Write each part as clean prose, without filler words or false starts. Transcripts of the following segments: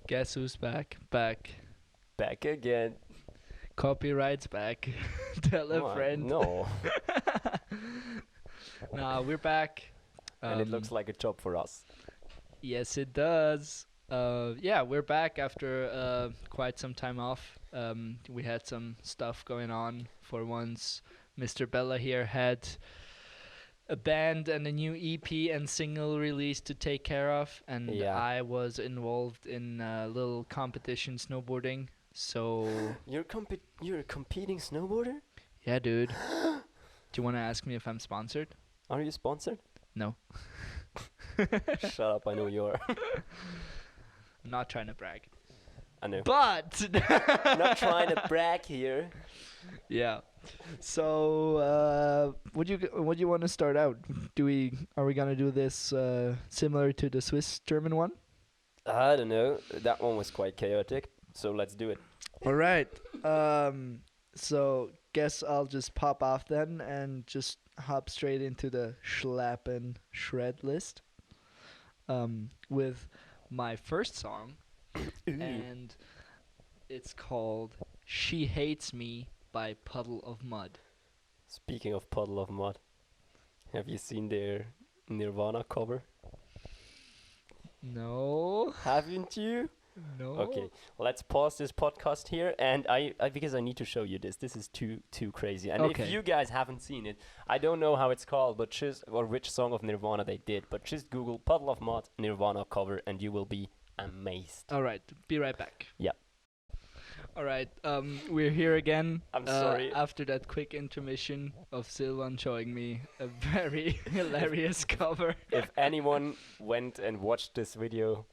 Guess who's back? Back. Back again. Copyrights back. Tell a friend. No. Nah, we're back. And it looks like a job for us. Yes, it does. Yeah, we're back after quite some time off. We had some stuff going on for once. Mr. Bella here had a band and a new EP and single release to take care of, and Yeah. I was involved in a little competition snowboarding. So You're a competing snowboarder? yeah, dude. Do you want to ask me if I'm sponsored? Are you sponsored? No. Shut up, I know you are. I'm not trying to brag. I know. But Not trying to brag here. yeah. So would you want to start out? Are we gonna do this similar to the Swiss German one? I don't know. That one was quite chaotic. So let's do it. All right. So guess I'll just pop off then and just hop straight into the Shlappin Shred list. With my first song, and it's called "She Hates Me" by Puddle of Mud. Speaking of Puddle of Mud, have you seen their Nirvana cover? No. Haven't you? No. Okay, let's pause this podcast here, and I because I need to show you this. This is too crazy. And Okay. if you guys haven't seen it, I don't know how it's called, but or which song of Nirvana they did, but just Google Puddle of Mud Nirvana cover, and you will be amazed. All right. Be right back. Yeah. All right. We're here again. I'm sorry. After that quick intermission of Silvan showing me a very hilarious cover. If anyone went and watched this video,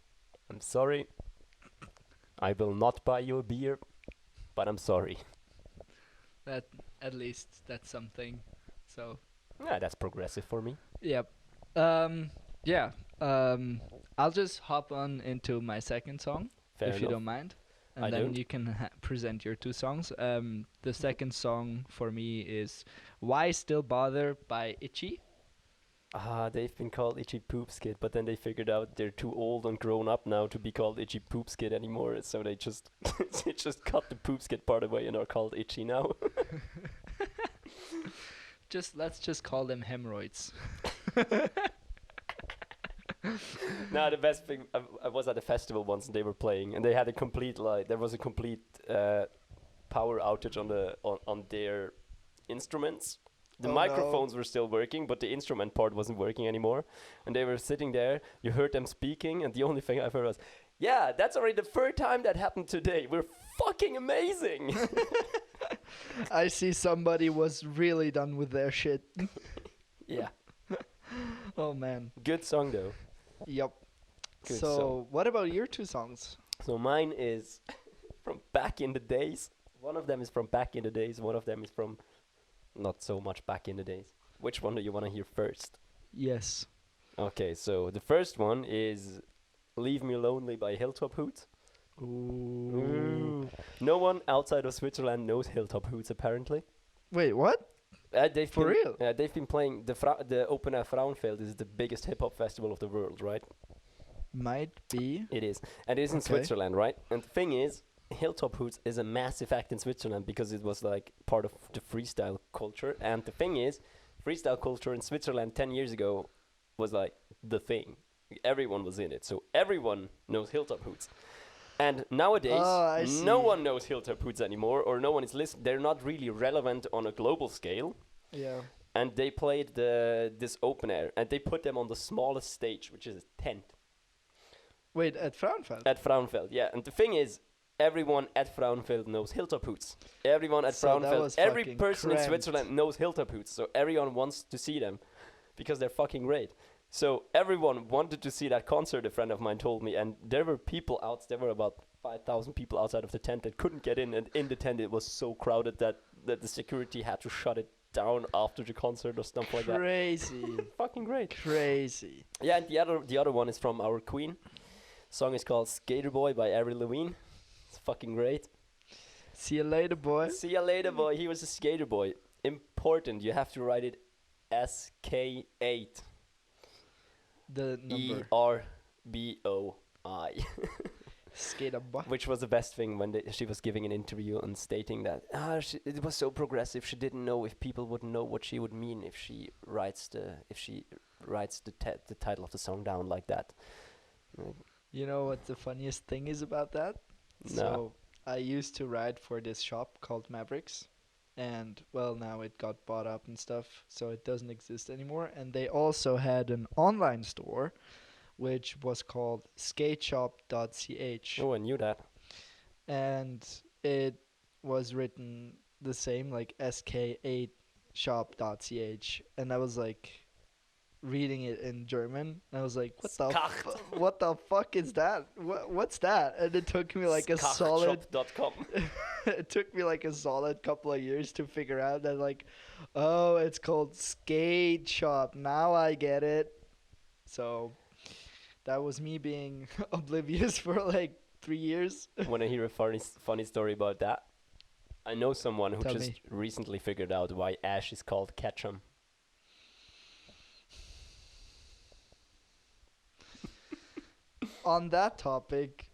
I'm sorry. I will not buy you a beer, but I'm sorry. That at least that's something. So Yeah, that's progressive for me. yep. Yeah. I'll just hop on into my second song Fair if you enough. don't mind, and I then don't. you can present your two songs. The second song for me is "Why Still Bother" by Itchy. They've been called Itchy Poop Skid, but then they figured out they're too old and grown up now to be called Itchy Poop Skid anymore, so they just they just cut the Poop Skid part away and are called Itchy now. Let's just call them hemorrhoids. Now the best thing, I was at a festival once and they were playing, and they had a complete there was a complete power outage on their instruments. The Oh, no. microphones were still working, but the instrument part wasn't working anymore. And they were sitting there, you heard them speaking, and the only thing I've heard was, "Yeah, that's already the third time that happened today. We're fucking amazing." I see somebody was really done with their shit. Yeah, Oh man. good song though. Yep. Good So song. what about your two songs? So mine is from back in the days. One of them is from back in the days. One of them is from not so much back in the days. Which one do you want to hear first? Yes. Okay, so the first one is "Leave Me Lonely" by Hilltop Hoots. Ooh. No one outside of Switzerland knows Hilltop Hoots apparently. Wait, what? They've For been, real? they've been playing the Open Air Frauenfeld is the biggest hip hop festival of the world, right? Might be. It is, and it is in Okay. Switzerland, right? And the thing is, Hilltop Hoots is a massive act in Switzerland because it was like part of the freestyle culture. And the thing is, freestyle culture in Switzerland 10 years ago was like the thing. Everyone was in it, so everyone knows Hilltop Hoots. And nowadays, I no see. one knows Hilltop Hoots anymore, or no one is listening. They're not really relevant on a global scale. Yeah. And they played this open air, and they put them on the smallest stage, which is a tent Wait, at Frauenfeld? at Frauenfeld. Yeah, and the thing is, everyone at Frauenfeld knows Hilltop Hoots. Everyone at So that Frauenfeld, was every fucking person in cramped. Switzerland knows Hilltop Hoots. So everyone wants to see them because they're fucking great. So everyone wanted to see that concert, a friend of mine told me, and there were people out, there were about 5,000 people outside of the tent that couldn't get in, and in the tent it was so crowded that the security had to shut it down after the concert or stuff like that. Crazy. Fucking great. Crazy. Yeah, and the other one is from our queen. Song is called "Skater Boy" by Avril Lavigne. It's fucking great. See you later, boy. See ya later, boy. He was a skater boy. Important. You have to write it SK8. The number. ERBOI. Skate up butt. Which was the best thing when she was giving an interview and stating that it was so progressive. She didn't know if people would know what she would mean if she writes the title of the song down like that. You know what the funniest thing is about that? No. So I used to ride for this shop called Mavericks, and well, now it got bought up and stuff, so it doesn't exist anymore. And they also had an online store, which was called skateshop.ch, Oh, I knew that. and it was written the same, like sk8 shop.ch, and I was like reading it in German, and I was like, what the fuck is that? What's that? And it took me like a solid it took me like a solid couple of years to figure out that, like, oh, it's called Skate Shop. Now I get it. So that was me being oblivious for like 3 years. Want to hear a funny story about that? I know someone who Tell just me. recently figured out why Ash is called Ketchum. On that topic,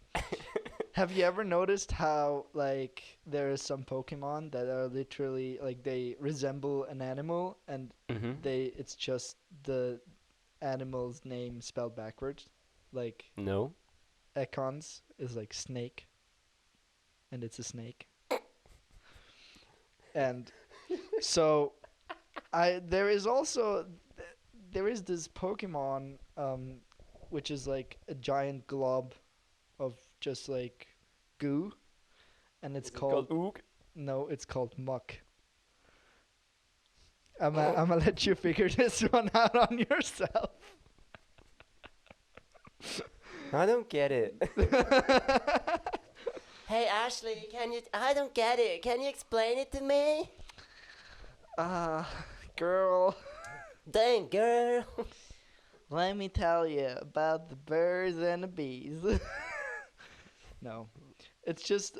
have you ever noticed how, like, there are some Pokemon that are literally like they resemble an animal, and Mm-hmm. it's just the animal's name spelled backwards? Like No. Ekans is like snake, and it's a snake. And so there is also there is this Pokemon which is like a giant glob of just like goo, and it's Is it called Ook? no, it's called muck. I'm gonna let you figure this one out on yourself. I don't get it. Hey Ashley, I don't get it. Can you explain it to me? Girl, Dang girl. let me tell you about the birds and the bees. No, it's just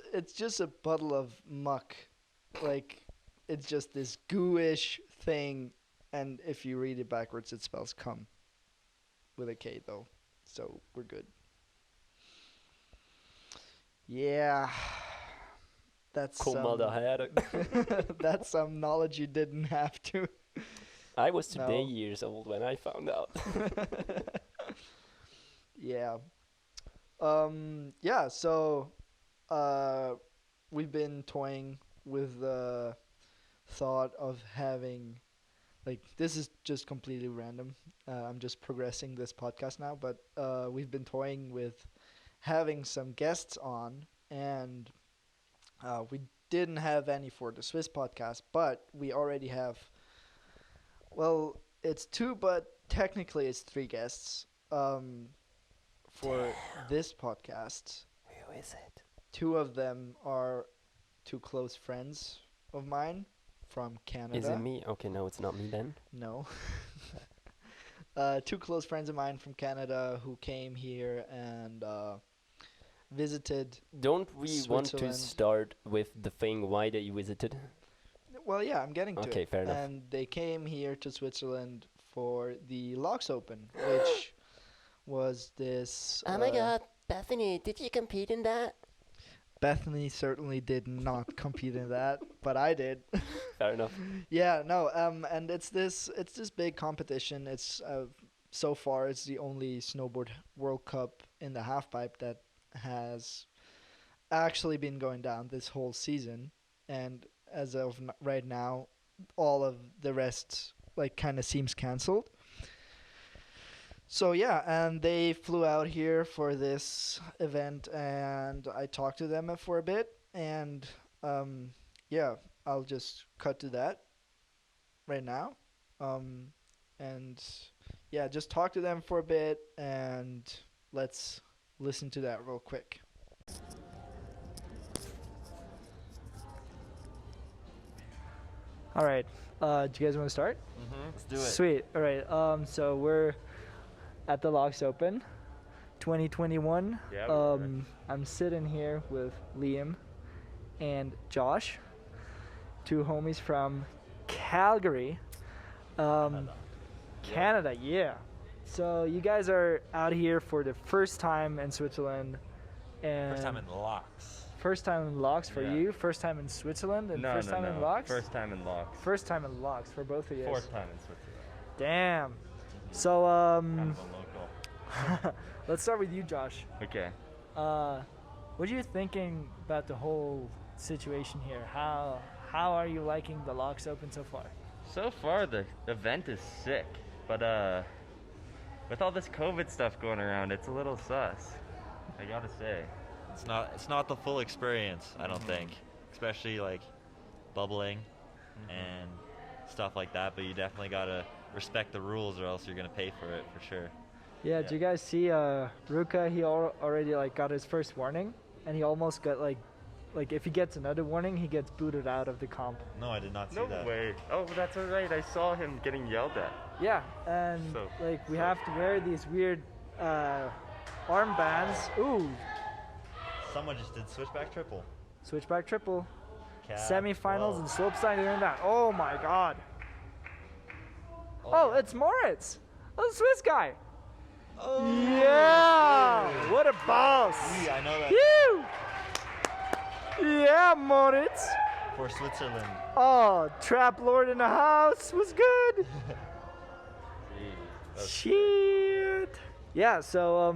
a puddle of muck, like it's just this gooish thing, and if you read it backwards, it spells cum with a K though, so we're good. Yeah, that's Komma det här. that's some knowledge you didn't have to. I was today No. years old when I found out. Yeah. Yeah, so we've been toying with the thought of having, like, this is just completely random. I'm just progressing this podcast now, but we've been toying with having some guests on, and we didn't have any for the Swiss podcast, but we already have, well, it's 2, but technically it's 3 guests for this podcast. Who is it? 2 of them are 2 close friends of mine from Canada. Is it me? Okay, no, it's not me then. No. 2 close friends of mine from Canada who came here and visited. Don't we want to Switzerland. start with the thing why they visited? Well, yeah, I'm getting to Okay, it. fair enough. And they came here to Switzerland for the Locks Open, which was this. Oh my god, Bethany, did you compete in that? Bethany certainly did not compete in that, but I did. Fair enough. Yeah, no, and it's this big competition. It's so far it's the only snowboard World Cup in the halfpipe that has actually been going down this whole season, and as of right now, all of the rest like kind of seems cancelled. So yeah, and they flew out here for this event, and I talked to them for a bit, and yeah, I'll just cut to that right now, and yeah, just talk to them for a bit, and let's listen to that real quick. All right, do you guys want to start? Let's do Sweet. All right. So we're at the Locks Open 2021. Yeah, we're I'm sitting here with Liam and Josh, 2 homies from Calgary, Canada. Yeah. So you guys are out here for the first time in Switzerland, First time And in locks. first time in locks for Yeah. you, first time in Switzerland, and No, first no, time no. in locks? First time in locks. First time in locks for both of you. Fourth time in Switzerland. Damn. So, Kind of a local. let's start with you, Josh. Okay. What are you thinking about the whole situation here? How are you liking the locks open so far? So far, the event is sick, but with all this COVID stuff going around, it's a little sus. I gotta say. It's not the full experience, I don't think. Especially like bubbling and stuff like that, but you definitely gotta respect the rules or else you're gonna pay for it for sure. Yeah, did you guys see Ruka? He already like got his first warning, and he almost got like if he gets another warning, he gets booted out of the comp. No, I did not see No that. way. Oh, that's alright. I saw him getting yelled at. Yeah, and So- like we have to wear these weird armbands. Ooh, Someone just did switchback triple. switchback triple. Cab. Semifinals Whoa. and slopestyle doing that. Oh my god. Oh, it's Moritz. Oh, the Swiss guy. Oh, Yeah, what a boss. yeah, I know that. Phew. Yeah, Moritz. For Switzerland. Oh, Trap Lord in the house was good. Shit. Yeah, so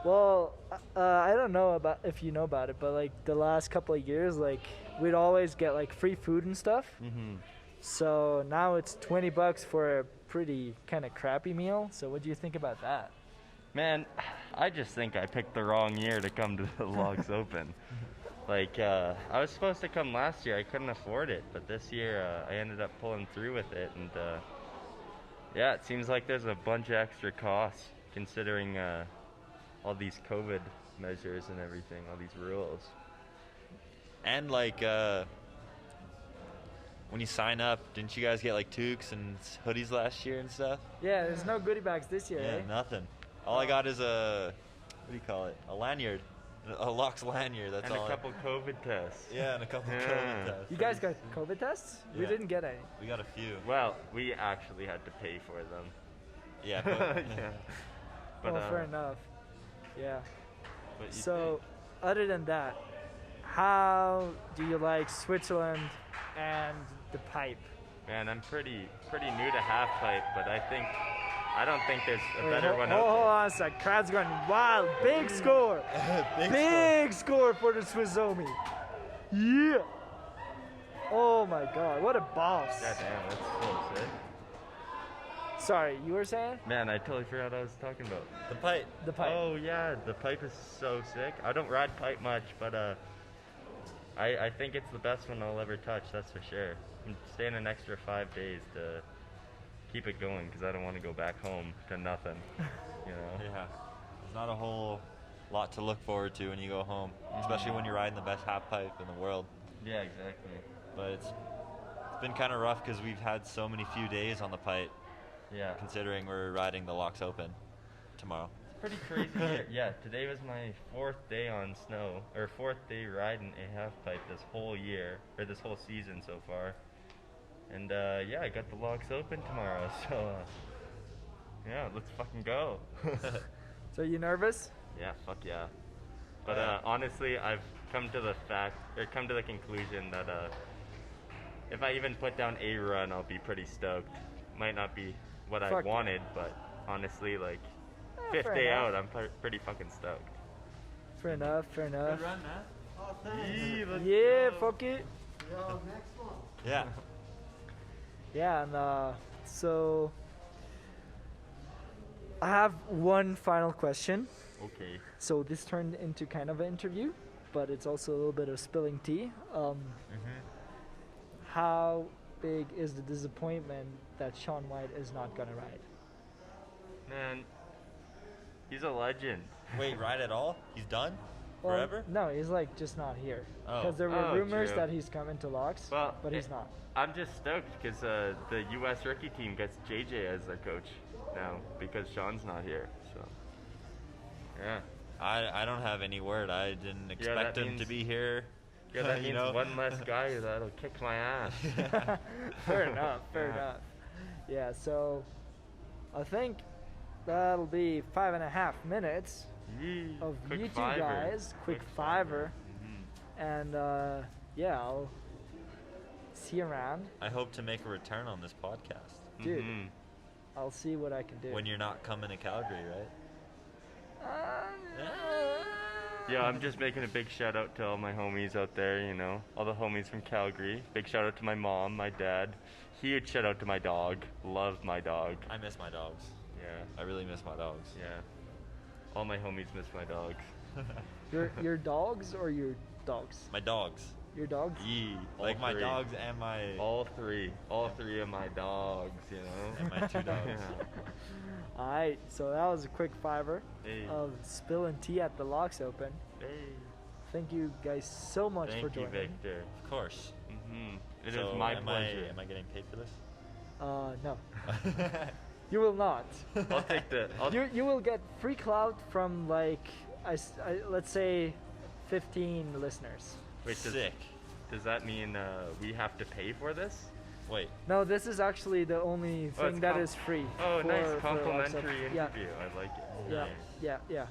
well, I don't know about if you know about it, but like the last couple of years, like we'd always get like free food and stuff. Mm-hmm. So now it's $20 for a pretty kind of crappy meal. So what do you think about that? Man, I just think I picked the wrong year to come to the Logs Open. Like, I was supposed to come last year. I couldn't afford it, but this year I ended up pulling through with it, and yeah, it seems like there's a bunch of extra costs considering all these COVID measures and everything, all these rules. And like when you sign up, didn't you guys get like toques and hoodies last year and stuff? Yeah, there's no goodie bags this year, Yeah, eh? nothing. All I got is a, what do you call it? A lanyard. A Locks lanyard, that's And all. a couple COVID tests. Yeah, and a couple Yeah. COVID tests. You guys got COVID tests? We Yeah. didn't get any. We got a few. Well, we actually had to pay for them. Yeah, but, Yeah. But, Well, fair enough. Yeah. but you So, other than that, how do you like Switzerland and the pipe? Man, I'm pretty new to half pipe, but I don't think there's a Wait, better one hold out there. on a sec. Crowd's going wild. Big score. think. Big score for the Swizzomi. Yeah. Oh my god, what a boss. God damn, that's so sick. Sorry, you were saying? Man, I totally forgot what I was talking about. The pipe. The pipe. Oh yeah, the pipe is so sick. I don't ride pipe much, but I think it's the best one I'll ever touch. That's for sure. I'm staying an extra 5 days to keep it going because I don't want to go back home to nothing. You know. Yeah. There's not a whole lot to look forward to when you go home, especially when you're riding the best half pipe in the world. Yeah, exactly. But it's been kind of rough because we've had so many few days on the pipe, Yeah. considering we're riding the Locks Open tomorrow. Pretty crazy. Here. Yeah, today was my 4th day on snow, or 4th day riding a half pipe this whole year, or this whole season so far. And yeah, I got the locks open tomorrow, so yeah, let's fucking go. So you nervous? Yeah, fuck yeah. But honestly, I've come to the conclusion that if I even put down a run, I'll be pretty stoked. Might not be what I Fuck. wanted, but honestly, like. fair 5th day enough. out, I'm pretty fucking stoked. Fair enough, fair enough. run, man. Yeah, fuck it. Yeah. Yeah, and so I have one final question. Okay. So this turned into kind of an interview, but it's also a little bit of spilling tea. How big is the disappointment that Sean White is not gonna ride? Man, he's a legend. Wait, ride at all? He's done? Well, Forever? No, he's like just not here. Oh. Because there were Oh, rumors true. that he's coming to Locks, Well, but he's not. I'm just stoked because the U.S. rookie team gets JJ as their coach now because Sean's not here. So, yeah. I don't have any word. I didn't that expect him to means- be here. Yeah, that You means know? one less guy that'll kick my ass. Fair enough, fair Yeah. enough. Yeah, so I think that'll be 5.5 minutes. Yee. of Quick you two fiver. guys. Quick fiver. And yeah, I'll see you around. I hope to make a return on this podcast Dude. Mhm. I'll see what I can do. when you're not coming to Calgary, right? Yeah, I'm just making a big shout out to all my homies out there, you know, all the homies from Calgary. Big shout out to my mom, my dad. Huge shout out to my dog. Love my dog. I miss my dogs. Yeah, I really miss my dogs. yeah. All my homies miss my dogs. Your dogs or your dogs? My dogs. Your dogs? Yee. All Like my three. dogs and my All three of my dogs, you know. and my 2 dogs. Alright, so that was a quick fiver Hey. of spilling tea at the Locks Open. Hey. Thank you guys so much for Thank you, joining. Victor. Of course. It So is my am pleasure. am I getting paid for this? No, you will not. I'll take the. You will get free clout from like let's say 15 listeners. Wait, Sick. does that mean we have to pay for this? Wait. No, this is actually the only Oh, thing it's that is free. Oh, for- nice for Locks complimentary Open. Yeah, interview. I like it. yeah, Nice. yeah.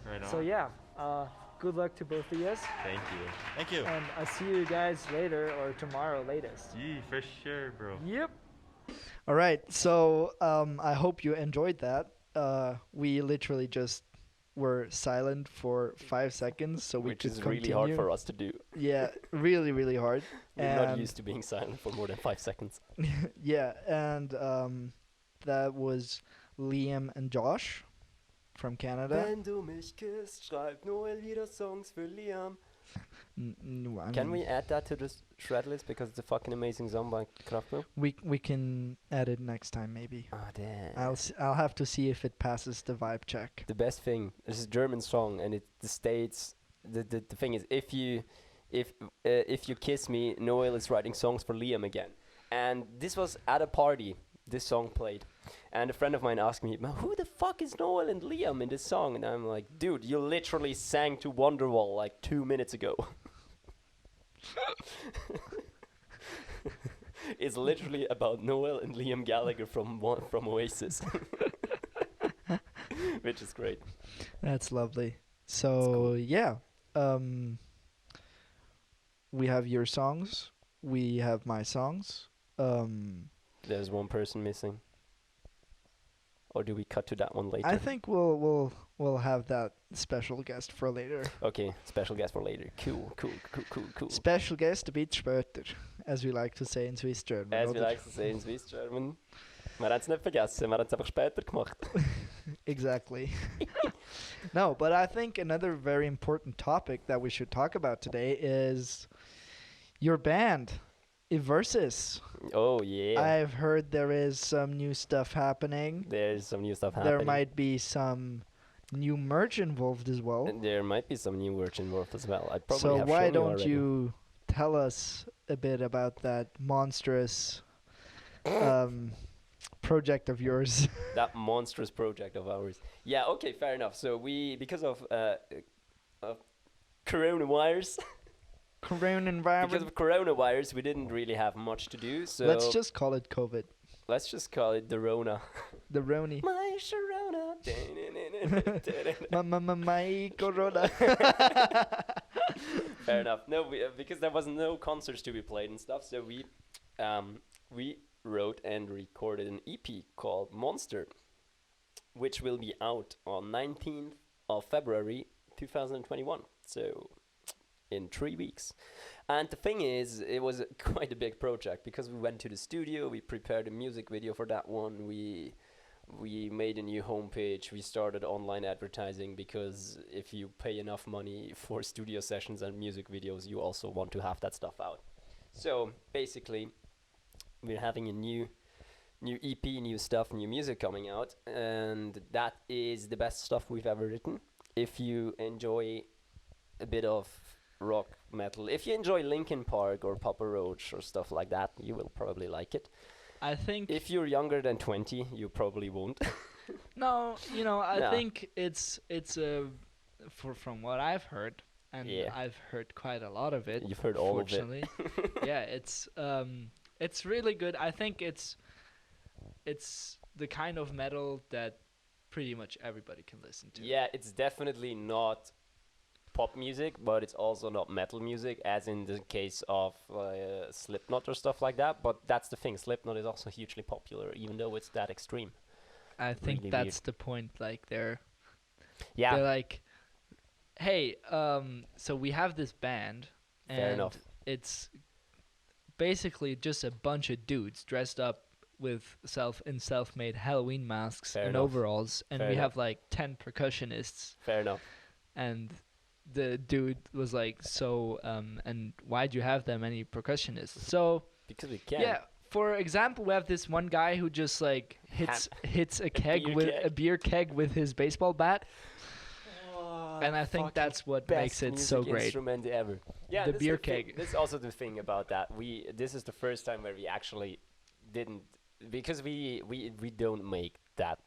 Right on. So yeah, good luck to both of you, Thank you. Thank you. and I'll see you guys later or tomorrow latest. Yee, for sure, bro. Yep. All right, so I hope you enjoyed that. We literally just were silent for 5 seconds, so we Which could is continue. really hard for us to do. Yeah, really, really hard. We're not And- used to being silent for more than 5 seconds. Yeah, and that was Liam and Josh from Canada. Wenn du mich küsst, schreibt Noel wieder Songs für Liam. I Can mean, we add that to the shred list because it's a fucking amazing song by Kraftwerk? we can add it next time maybe. Ah, damn. I'll have to see if it passes the vibe check. The best thing, this is a German song, and it states the thing is if you kiss me, Noel is writing songs for Liam again. And this was at a party. This song played, and a friend of mine asked me, "Who the fuck is Noel and Liam in this song?" And I'm like, "Dude, you literally sang to Wonderwall like 2 minutes ago." It's literally about Noel and Liam Gallagher from Oasis, which is great. That's lovely. So cool. yeah, we have your songs. We have my songs. There's one person missing. Or do we cut to that one later? I think we'll have that special guest for later. Okay, special guest for later. Cool. Special guest a bit später, as we like to say in Swiss German. As we oder? like to say in Swiss German. Wir haben es nicht vergessen, wir haben es einfach später gemacht. Exactly. No, but I think another very important topic that we should talk about today is your band, Eversis. Oh, yeah. I've heard there is some new stuff happening. There's some new stuff happening. There might be some new merch involved as well. And there might be some new merch involved as well. I probably So have why shown don't already. you tell us a bit about that monstrous project of yours? That monstrous project of ours. Yeah, okay, fair enough. So we, because of coronavirus, Coronavirus. we didn't really have much to do. So Let's just call it COVID. let's just call it the Rona. The Roni. My Sharona. My Corona. Fair enough. No, because there was no concerts to be played and stuff, so we wrote and recorded an EP called Monster, which will be out on 19th of February 2021. So in 3 weeks. And the thing is, it was quite a big project because we went to the studio, we prepared a music video for that one, we made a new homepage, we started online advertising because if you pay enough money for studio sessions and music videos, you also want to have that stuff out. So basically, we're having a new EP, new stuff, new music coming out, and that is the best stuff we've ever written. If you enjoy a bit of rock metal, if you enjoy Linkin Park or Papa Roach or stuff like that, you will probably like it. I think If you're younger than 20, you probably won't. no, I No. think it's from what I've heard, and Yeah. I've heard quite a lot of it. You've heard all of it. fortunately. Yeah, it's really good. I think it's the kind of metal that pretty much everybody can listen to. Yeah, it's definitely not pop music, but it's also not metal music, as in the case of Slipknot or stuff like that. But that's the thing, Slipknot is also hugely popular, even though it's that extreme. I think Really that's weird. the point. Like they're Yeah, like, hey, so we have this band, fair and enough. it's basically just a bunch of dudes dressed up with self-made Halloween masks Fair and enough. overalls, and Fair we enough. have like 10 percussionists, Fair enough. and the dude was like, so and why'd you have that many percussionists? So Because we can. yeah, for example, we have this one guy who just like hits a keg beer with keg. a beer keg with his baseball bat, and I think Fucking that's what best makes it music so great. instrument ever. Yeah, The this is beer thing- keg. This is also the thing about that. This is the first time where we actually didn't, because we don't make that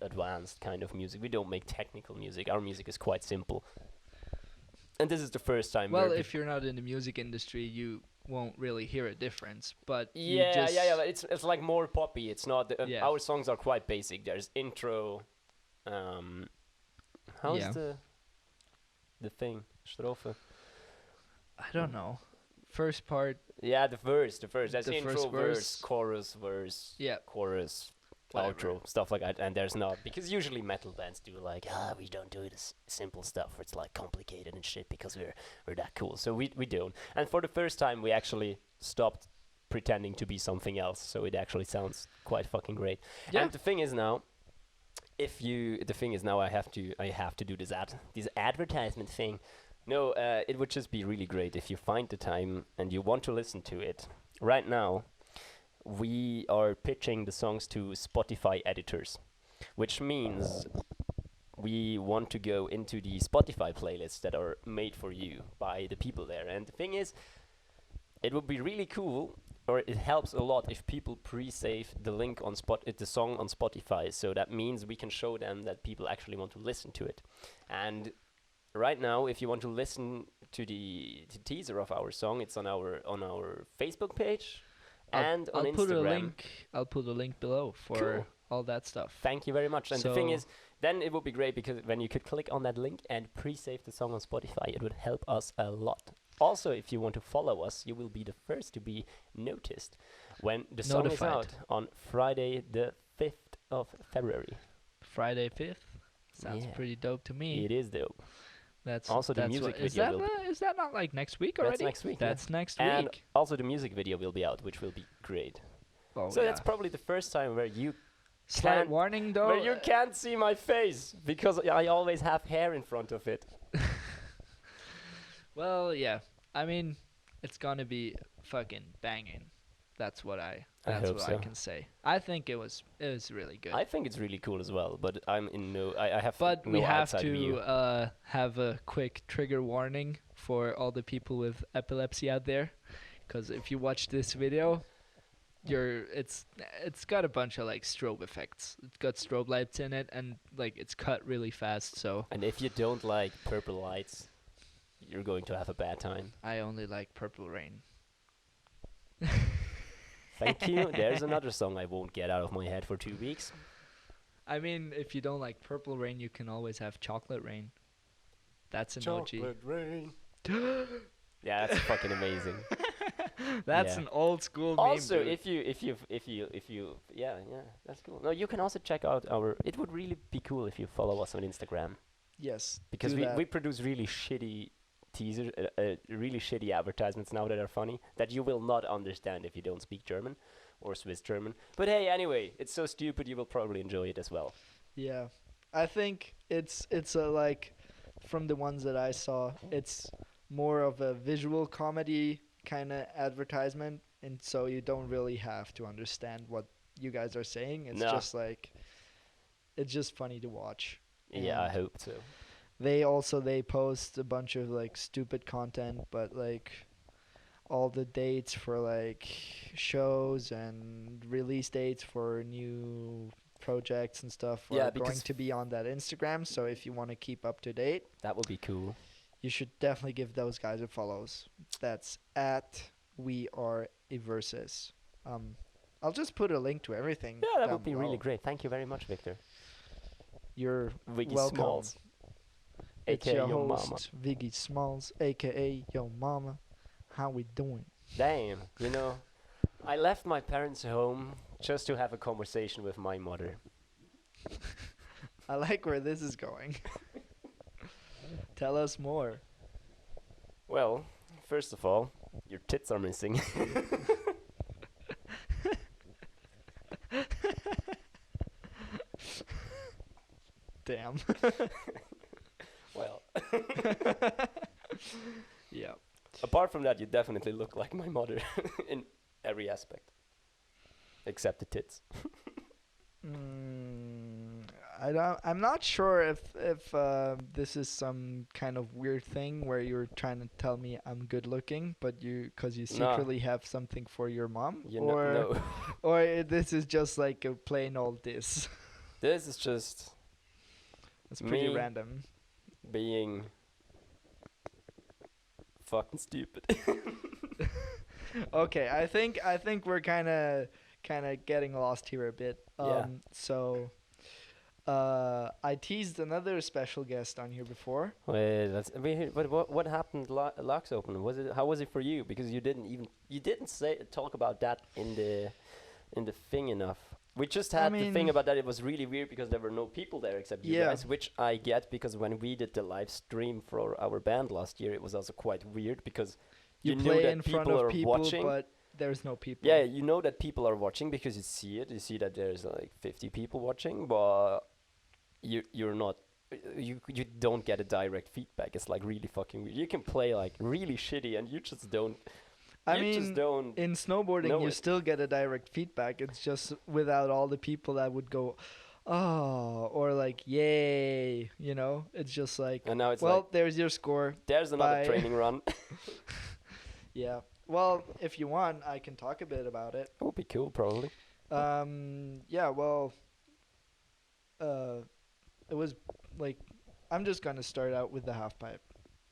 advanced kind of music. We don't make technical music. Our music is quite simple. And this is the first time. Well, where if you're not in the music industry, you won't really hear a differse. But you yeah, just but it's like more poppy. It's not. Yeah. Our songs are quite basic. There's intro. How's Yeah. the thing strophe? I don't know. First part, Yeah, the verse. There's The intro, first verse, verse. chorus, verse, yeah, chorus, Whatever. outro, stuff like that. And there's not, because usually metal bands do like, we don't do this simple stuff where it's like complicated and shit because we're that cool. So we don't. And for the first time, we actually stopped pretending to be something else. So it actually sounds quite fucking great. Yeah. And the thing is now, I have to do this advertisement thing. No, it would just be really great if you find the time and you want to listen to it. Right now, we are pitching the songs to Spotify editors, which means we want to go into the Spotify playlists that are made for you by the people there. And the thing is, it would be really cool, or it helps a lot if people pre-save the link on the song on Spotify. So that means we can show them that people actually want to listen to it. And right now, if you want to listen to the teaser of our song, it's on our Facebook page and on Instagram. I'll put a link below for Cool. all that stuff. Thank you very much. And the thing So- is, then it would be great because when you could click on that link and pre-save the song on Spotify, it would help us a lot. Also, if you want to follow us, you will be the first to be noticed when the song is Notified. out on Friday the 5th of February. Friday 5th. Sounds Yeah. pretty dope to me. It is dope. That's Also, the that's music what, is video that will is that not like next week That's already? next week, yeah. That's next And week. also the music video will be out, which will be great. Oh, So yeah. that's probably the first time where you Slight can't- warning though. where you can't see my face because I always have hair in front of it. Well, yeah. I mean, it's gonna be fucking banging. That's what I hope so. can say. I think it was really good. I think it's really cool as well, but I'm in I have But no we have outside to view. have a quick trigger warning for all the people with epilepsy out there, because if you watch this video, it's got a bunch of like strobe effects. It's got strobe lights in it, and like it's cut really fast. So And if you don't like purple lights, you're going to have a bad time. I only like Purple Rain. Thank you. There's another song I won't get out of my head for 2 weeks. I mean, if you don't like Purple Rain, you can always have Chocolate Rain. That's an OG. rain. Yeah, that's fucking amazing. That's Yeah. an old school Also, meme, dude. if you yeah, that's cool. No, you can also check out it would really be cool if you follow us on Instagram, Yes, because do that. we produce really shitty teasers, really shitty advertisements now that are funny that you will not understand if you don't speak German or Swiss German. But hey, anyway, it's so stupid you will probably enjoy it as well. Yeah, I think it's a like, from the ones that I saw, it's more of a visual comedy kind of advertisement, and so you don't really have to understand what you guys are saying. It's No. just like, it's just funny to watch. Yeah, I And hope so. they post a bunch of like stupid content, but like all the dates for like shows and release dates for new projects and stuff Yeah, are going because to be on that Instagram. So if you want to keep up to date, That would be cool. you should definitely give those guys a follows. That's at We Are Eversis. I'll just put a link to everything. Yeah, that down would be really below. great. Thank you very much, Victor. You're Wiggy welcome. Smalls, It's aka your your host, mama. Viggy Smalls, aka Yo Mama. How we doing? Damn, you know, I left my parents' home just to have a conversation with my mother. I like where this is going. Tell us more. Well, first of all, your tits are missing. Damn. Well, Yeah. apart from that, you definitely look like my mother in every aspect, except the tits. I'm not sure if this is some kind of weird thing where you're trying to tell me I'm good looking, but because you Nah. secretly have something for your mom, You know, or no. or this is just like a plain old diss. This is just It's pretty Me? random. being fucking stupid. Okay, I think we're kind of getting lost here a bit. Yeah. So I teased another special guest on here before. Wait, but what happened? Locks open. How was it for you? Because you didn't talk about that in the thing enough. We just had the thing mean- about that it was really weird because there were no people there except you Yeah. guys, which I get because when we did the live stream for our band last year, it was also quite weird because You knew play that in front people of are people, watching. but there's no people. Yeah, you know that people are watching because you see it. You see that there's like 50 people watching, but you're not. You don't get a direct feedback. It's like really fucking weird. You can play like really shitty, and you just don't. I you mean, just don't. in snowboarding, know you it. still get a direct feedback. It's just without all the people that would go, oh, or like, yay. You know, it's just like, And now it's well, like there's your score. there's another bye. training run. Yeah. Well, if you want, I can talk a bit about it. That would be cool, probably. Yeah. Well, it was like, I'm just gonna start out with the half pipe,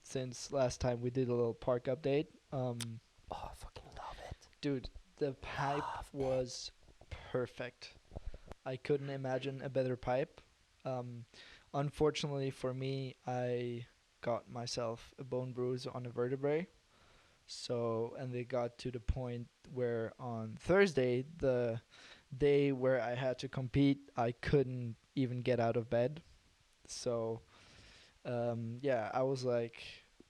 since last time we did a little park update. Oh, I fucking love it. Dude, the pipe was perfect. I couldn't imagine a better pipe. Unfortunately for me, I got myself a bone bruise on a vertebrae. So, and they got to the point where on Thursday, the day where I had to compete, I couldn't even get out of bed. So, yeah, I was like,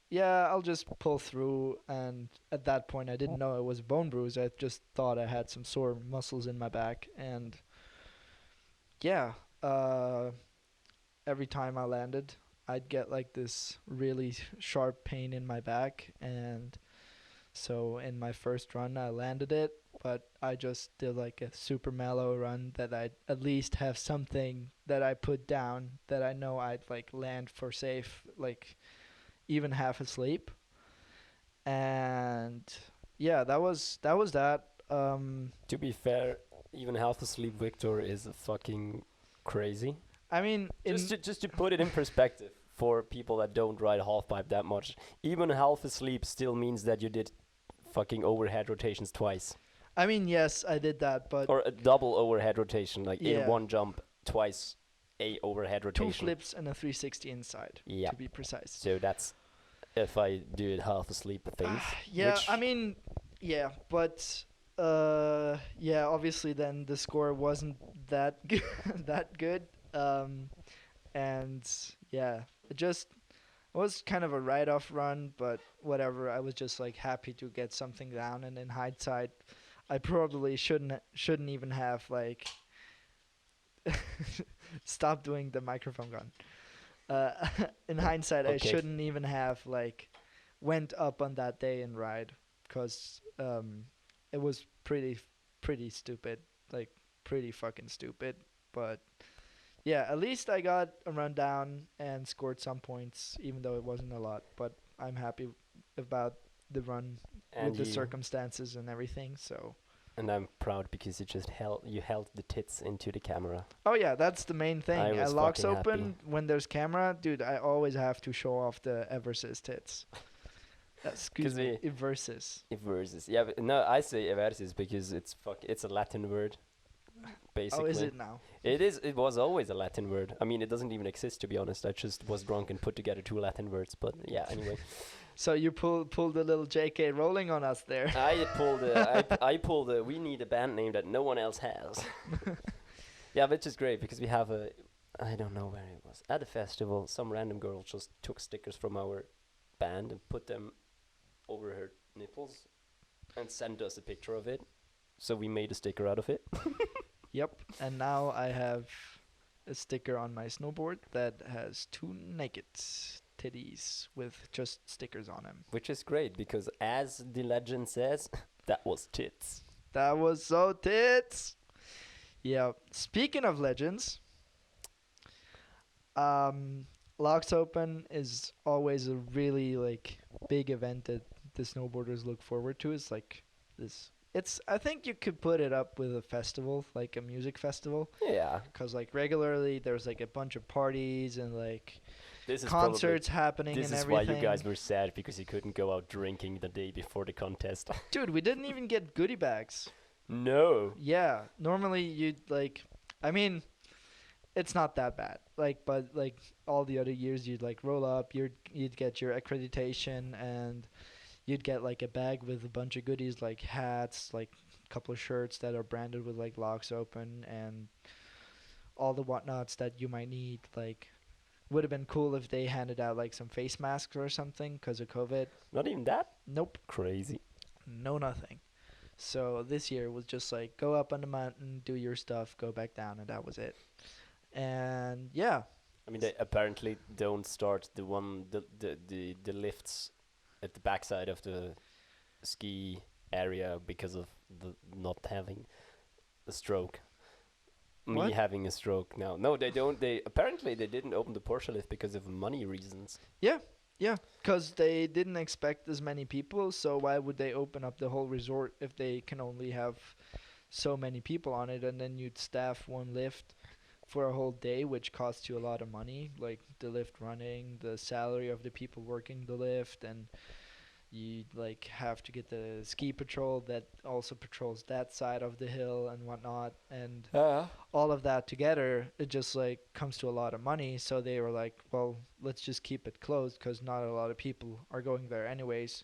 yeah, I'll just pull through. And at that point, I didn't know it was a bone bruise. I just thought I had some sore muscles in my back. And yeah, every time I landed, I'd get like this really sharp pain in my back. And so in my first run, I landed it, but I just did like a super mellow run that I'd at least have something that I put down that I know I'd like land for safe, like even half asleep. And yeah, that was that. To be fair, even half asleep Victor is fucking crazy. I mean, Just to put it in perspective for people that don't ride half pipe that much, even half asleep still means that you did fucking overhead rotations twice, I mean, yes, I did that, but or a double overhead rotation, like Yeah. in one jump twice a overhead two rotation. flips and a 360 inside, Yeah. to be precise. So that's if I do it half asleep things. Yeah, which I mean, yeah, but yeah, obviously then the score wasn't that that good. And yeah, it was kind of a write-off run, but whatever. I was just like happy to get something down, and in hindsight, I probably shouldn't even have like stop doing the microphone gun. In hindsight, I Okay. shouldn't even have like went up on that day and ride, because it was pretty stupid, like pretty fucking stupid. But yeah, at least I got a run down and scored some points, even though it wasn't a lot. But I'm happy about the run and with the you- circumstances and everything. So and I'm proud because you held the tits into the camera. oh yeah, that's the main thing. I At was locks fucking open, when there's camera, dude, I always have to show off the Eversis tits. Excuse 'Cause me, Eversis. Eversis. Yeah, but no, I say Eversis because it's a Latin word. basically. Oh, is it now? It is. It was always a Latin word. I mean, it doesn't even exist, to be honest. I just was drunk and put together two Latin words. But yeah, anyway. So you pulled a little JK rolling on us there. I pulled a. We need a band name that no one else has. Yeah, which is great because we have a. I don't know where it was at a festival. Some random girl just took stickers from our band and put them over her nipples, and sent us a picture of it. So we made a sticker out of it. Yep. And now I have a sticker on my snowboard that has two naked titties with just stickers on them. Which is great because, as the legend says, that was tits. That was so tits. Yeah. Speaking of legends, Locks Open is always a really like big event that the snowboarders look forward to. It's like this. It's. I think you could put it up with a festival, like a music festival, Yeah. because like regularly there's like a bunch of parties and like This is concerts happening This and is why everything. you guys were sad because you couldn't go out drinking the day before the contest. Dude, we didn't even get goodie bags. No. Yeah, normally you'd like. I mean, it's not that bad. Like, but like all the other years, you'd like roll up. You'd get your accreditation, and you'd get like a bag with a bunch of goodies like hats, like a couple of shirts that are branded with like Locks Open, and all the whatnots that you might need. Like, would have been cool if they handed out like some face masks or something because of COVID. Not even that? Nope, Crazy. no nothing. So this year was just like go up on the mountain, do your stuff, go back down, and that was it. And yeah, I mean, they apparently don't start the lifts at the backside of the ski area because of the not having a stroke. Me What? having a stroke now. No, they don't. They apparently they didn't open the Porsche lift because of money reasons. yeah, because they didn't expect as many people. So why would they open up the whole resort if they can only have so many people on it? And then you'd staff one lift for a whole day, which costs you a lot of money, like the lift running, the salary of the people working the lift, and you like have to get the ski patrol that also patrols that side of the hill and whatnot, and all of that together, it just like comes to a lot of money. So they were like, well, let's just keep it closed because not a lot of people are going there anyways.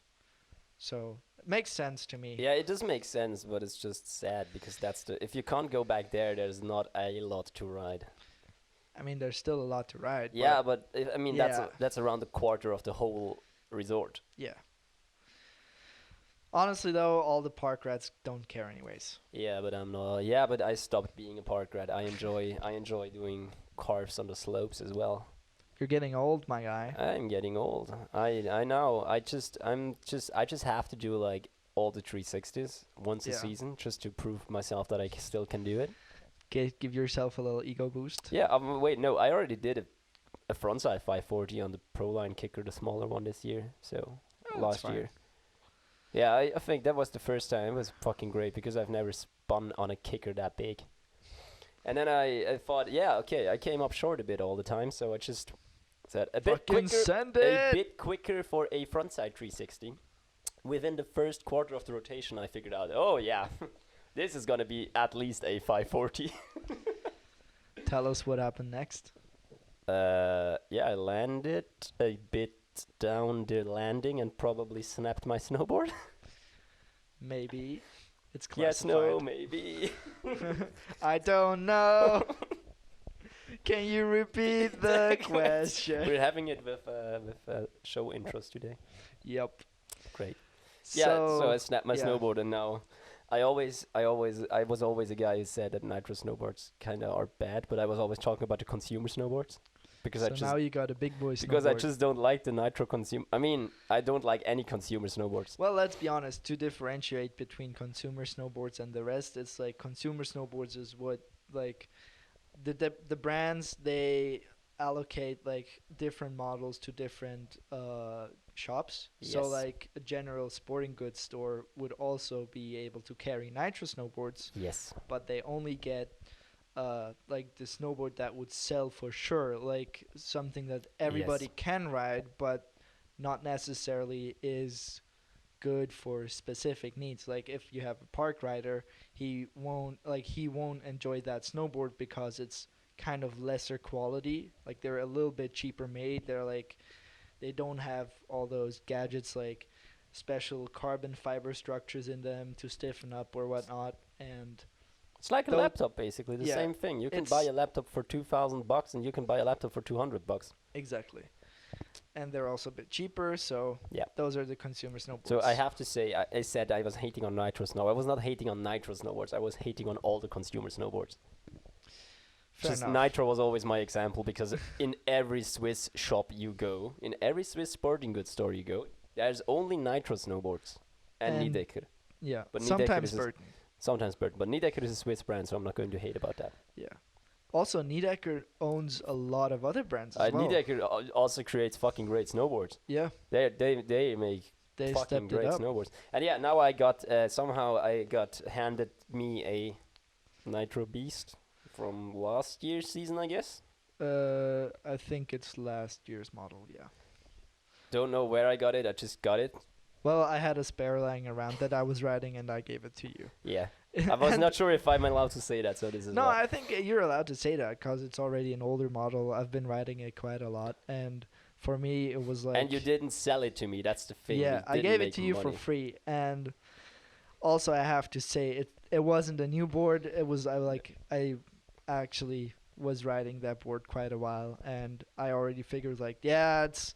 So it makes sense to me. Yeah, it does make sense, but it's just sad because if you can't go back there, there's not a lot to ride. I mean, there's still a lot to ride. Yeah, but I mean Yeah. that's around a quarter of the whole resort. Yeah. Honestly, though, all the park rats don't care anyways. Yeah, but I'm not. Yeah, but I stopped being a park rat. I enjoy doing carves on the slopes as well. You're getting old, my guy. I'm getting old. I know. I just have to do like all the 360s once a Yeah. season just to prove myself that I still can do it. Give yourself a little ego boost. Yeah. Wait. No. I already did a frontside 540 on the Pro Line kicker, the smaller one this year. So Oh, that's last fine. year. Yeah, I think that was the first time. It was fucking great because I've never spun on a kicker that big. And then I thought, yeah, okay, I came up short a bit all the time, so I just said a bit Fucking quicker, send a it! bit quicker for a frontside 360. Within the first quarter of the rotation, I figured out, oh yeah, this is gonna be at least a 540. Tell us what happened next. Yeah, I landed a bit down the landing and probably snapped my snowboard. Maybe. It's Yes, classified. no, maybe. I don't know. Can you repeat the question? We're having it with show intros today. Yep. Great. Yeah, so I snapped my yeah. snowboard, and now I was always a guy who said that nitro snowboards kind of are bad, but I was always talking about the consumer snowboards because So now you got a big boy snowboard. because I just don't like the nitro consumer. I mean, I don't like any consumer snowboards. Well, let's be honest. To differentiate between consumer snowboards and the rest, it's like consumer snowboards is what like the brands, they allocate like different models to different shops. So Yes. like a general sporting goods store would also be able to carry nitro snowboards, Yes. but they only get like the snowboard that would sell for sure, like something that everybody Yes. can ride, but not necessarily is good for specific needs. Like if you have a park rider, he won't enjoy that snowboard because it's kind of lesser quality. Like they're a little bit cheaper made. They don't have all those gadgets like special carbon fiber structures in them to stiffen up or whatnot. And It's like a Though- laptop, basically. The yeah, same thing. You can it's- buy a laptop for $2,000 and you can buy a laptop for $200. exactly. And they're also a bit cheaper, so Yeah. those are the consumer snowboards. So I have to say, I said I was hating on Nitro Snow. I was not hating on Nitro snowboards. I was hating on all the consumer snowboards. Fair Just enough. Nitro was always my example because in every Swiss shop you go, in every Swiss sporting goods store you go, there's only Nitro snowboards and And- Niedecker. Yeah, But Niedecker sometimes is Burton. Sometimes Burton, but Niedecker is a Swiss brand, so I'm not going to hate about that. Yeah. Also, Niedecker owns a lot of other brands as well. Niedecker also creates fucking great snowboards. Yeah, They make they fucking stepped it great up. snowboards. And yeah, now I got somehow I got handed me a Nitro Beast from last year's season, I guess. I think it's last year's model. Yeah. Don't know where I got it. I just got it. Well, I had a spare lying around that I was riding, and I gave it to you. Yeah, I was And- not sure if I'm allowed to say that, so this is No, why. I think you're allowed to say that because it's already an older model. I've been riding it quite a lot, and for me, it was like. And you didn't sell it to me. That's the thing. Yeah, You I didn't gave it make to you for money. free, and also I have to say it wasn't a new board. It was I actually was riding that board quite a while, and I already figured like it's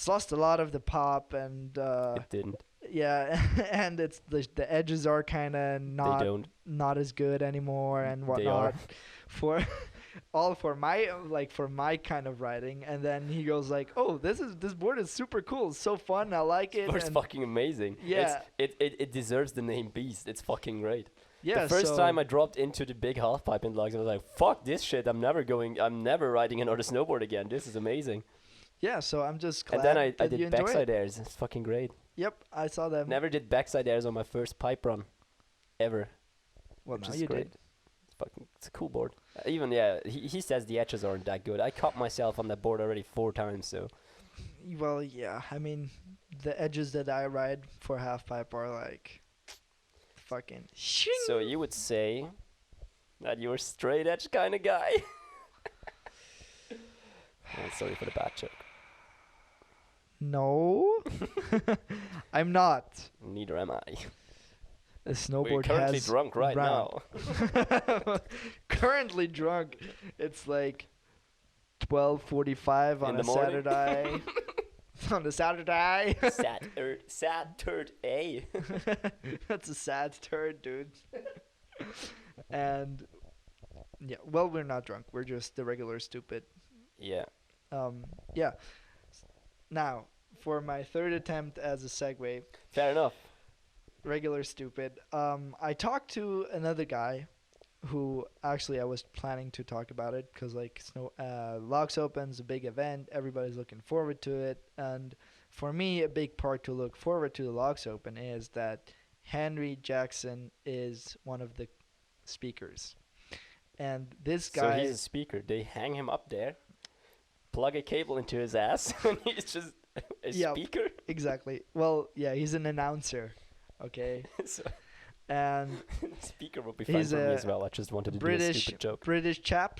lost a lot of the pop, and It didn't. yeah, and it's the edges are kind of They don't. not as good anymore and They whatnot are. for all for my kind of riding. And then he goes like, oh, this board is super cool, it's so fun, I like it. It's And fucking amazing. Yeah. It deserves the name Beast. It's fucking great. yeah, The first so time I dropped into the big half pipe in logs, I was like, fuck this shit. I'm never riding another snowboard again. This is amazing. yeah, so I'm just glad And then I that you did enjoy backside it. airs. It's fucking great. Yep, I saw them. Never did backside airs on my first pipe run. Ever. Well, which now is you great. did. It's a cool board. Even, he says the edges aren't that good. I caught myself on that board already 4 times, so. Well, yeah, I mean, the edges that I ride for half pipe are like fucking shing. So you would say that you're a straight edge kind of guy? Oh, sorry for the bad joke. No, I'm not. Neither am I. A We're snowboard currently has drunk right round. now. Currently drunk. It's like 12:45 In on the a morning. Saturday. On a Saturday. Sad turd A. That's a sad turd, dude. And yeah, well, we're not drunk. We're just the regular stupid. Yeah. Yeah. Now, for my third attempt as a segue, Fair enough. regular stupid. I talked to another guy who actually I was planning to talk about it because like Locks Open's a big event. Everybody's looking forward to it. And for me, a big part to look forward to the Locks Open is that Henry Jackson is one of the speakers. And this So guy... he's a speaker. They hang him up there, plug a cable into his ass, and he's just a Yep. speaker. Exactly. Well, yeah, he's an announcer. Okay. So And speaker would be fine He's for me a as well. I just wanted to do a British stupid joke. British chap.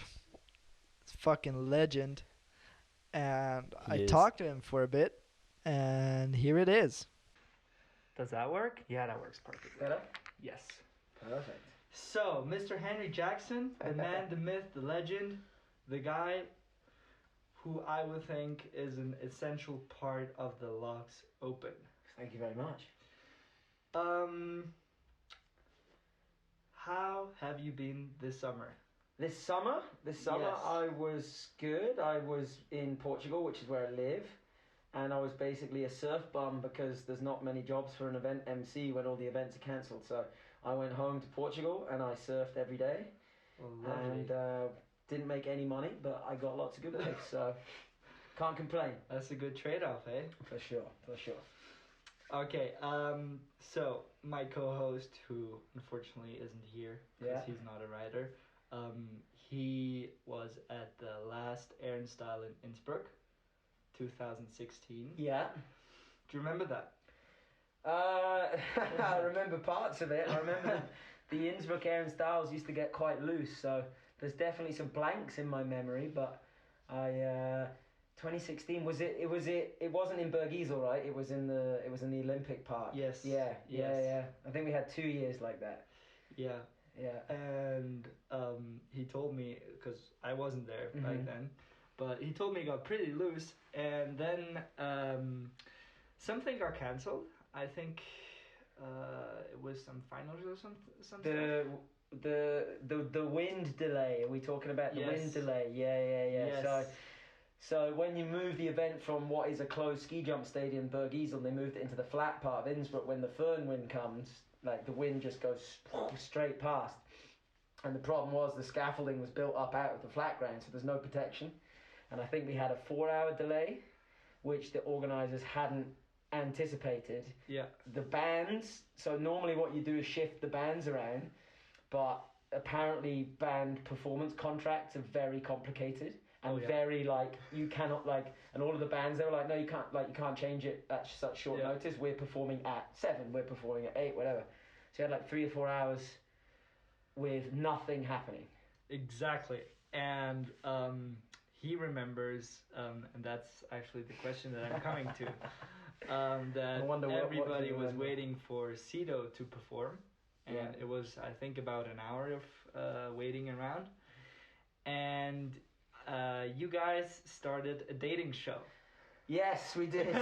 Fucking legend. And He I is. talked to him for a bit, and here it is. Does that work? Yeah, that works perfectly. Better? Yes. Perfect. So, Mr. Henry Jackson, the man, the myth, the legend, the guy who I would think is an essential part of the Locks Open. Thank you very much. How have you been this summer? This summer, Yes. I was good. I was in Portugal, which is where I live, and I was basically a surf bum because there's not many jobs for an event MC when all the events are cancelled. So I went home to Portugal and I surfed every day, and didn't make any money, but I got lots of good waves, so can't complain. That's a good trade-off, eh? For sure, for sure. Okay, so my co-host, who unfortunately isn't here because Yeah. he's not a writer, he was at the last Aaron Style in Innsbruck, 2016. Yeah. Do you remember that? I remember parts of it. I remember the Innsbruck Air and Styles used to get quite loose, so there's definitely some blanks in my memory. But 2016 was it? It wasn't in Bergisel, right? It was in the Olympic Park. Yes. Yeah. I think we had 2 years like that. Yeah. Yeah. And he told me, because I wasn't there back Mhm. then, but he told me it got pretty loose, and then something got cancelled. I think it was some finals or some stuff. The wind delay. Are we talking about the Yes. wind delay? Yeah. Yes. So when you move the event from what is a closed ski jump stadium, Bergisel, they moved it into the flat part of Innsbruck. When the Föhn wind comes, like the wind just goes straight past. And the problem was the scaffolding was built up out of the flat ground, so there's no protection. And I think we had a 4-hour delay, which the organisers hadn't anticipated. Yeah. The bands, so normally what you do is shift the bands around, but apparently band performance contracts are very complicated. And very you cannot and all of the bands, they were like, no, you can't change it at such short notice. We're performing at 7, we're performing at 8, whatever. So you had 3 or 4 hours with nothing happening. Exactly. And he remembers, and that's actually the question that I'm coming to, that everybody was waiting for Cito to perform, and it was, I think, about an hour of waiting around, and you guys started a dating show. Yes, we did.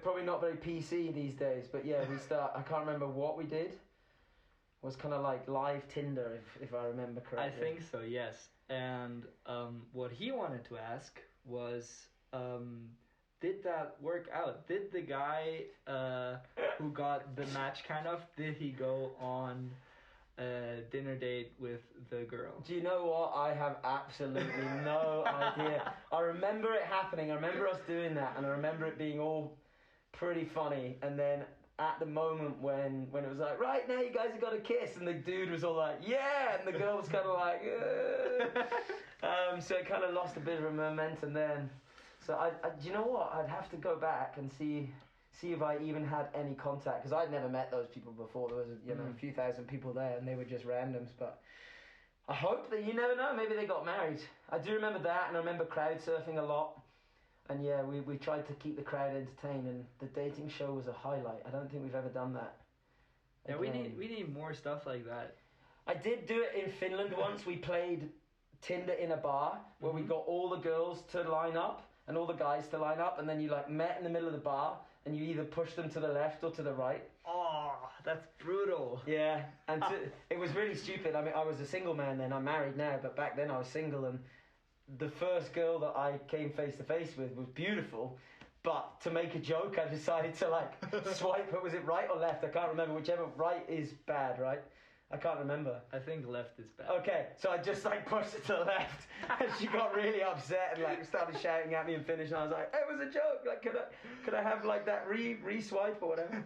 Probably not very PC these days, but yeah, I can't remember what we did. It was kind of like live Tinder, if I remember correctly. I think so, yes. And what he wanted to ask was, did that work out? Did the guy who got the match did he go on a dinner date with the girl? Do you know what? I have absolutely no idea. I remember it happening. I remember us doing that, and I remember it being all pretty funny. And then at the moment when it was like, right, now you guys have got to kiss, and the dude was all like, yeah, and the girl was kind of like, so it kind of lost a bit of momentum then. So I do you know what? I'd have to go back and see if I even had any contact, because I'd never met those people before. There was a few thousand people there, and they were just randoms. But I hope that, you never know, maybe they got married. I do remember that, and I remember crowd surfing a lot. And yeah, we tried to keep the crowd entertained, and the dating show was a highlight. I don't think we've ever done that. Yeah, we need more stuff like that. I did do it in Finland once. We played Tinder in a bar where we got all the girls to line up and all the guys to line up, and then you met in the middle of the bar, and you either push them to the left or to the right. Oh, that's brutal. Yeah, and it was really stupid. I mean, I was a single man then. I'm married now, but back then I was single, and the first girl that I came face to face with was beautiful, but to make a joke, I decided to swipe. Was it right or left? I can't remember. Whichever. Right is bad, right? I can't remember. I think left is bad. Okay, so I just pushed it to the left, and she got really upset and started shouting at me and finished. And I was like, "It was a joke. Could I have that re-swipe or whatever?"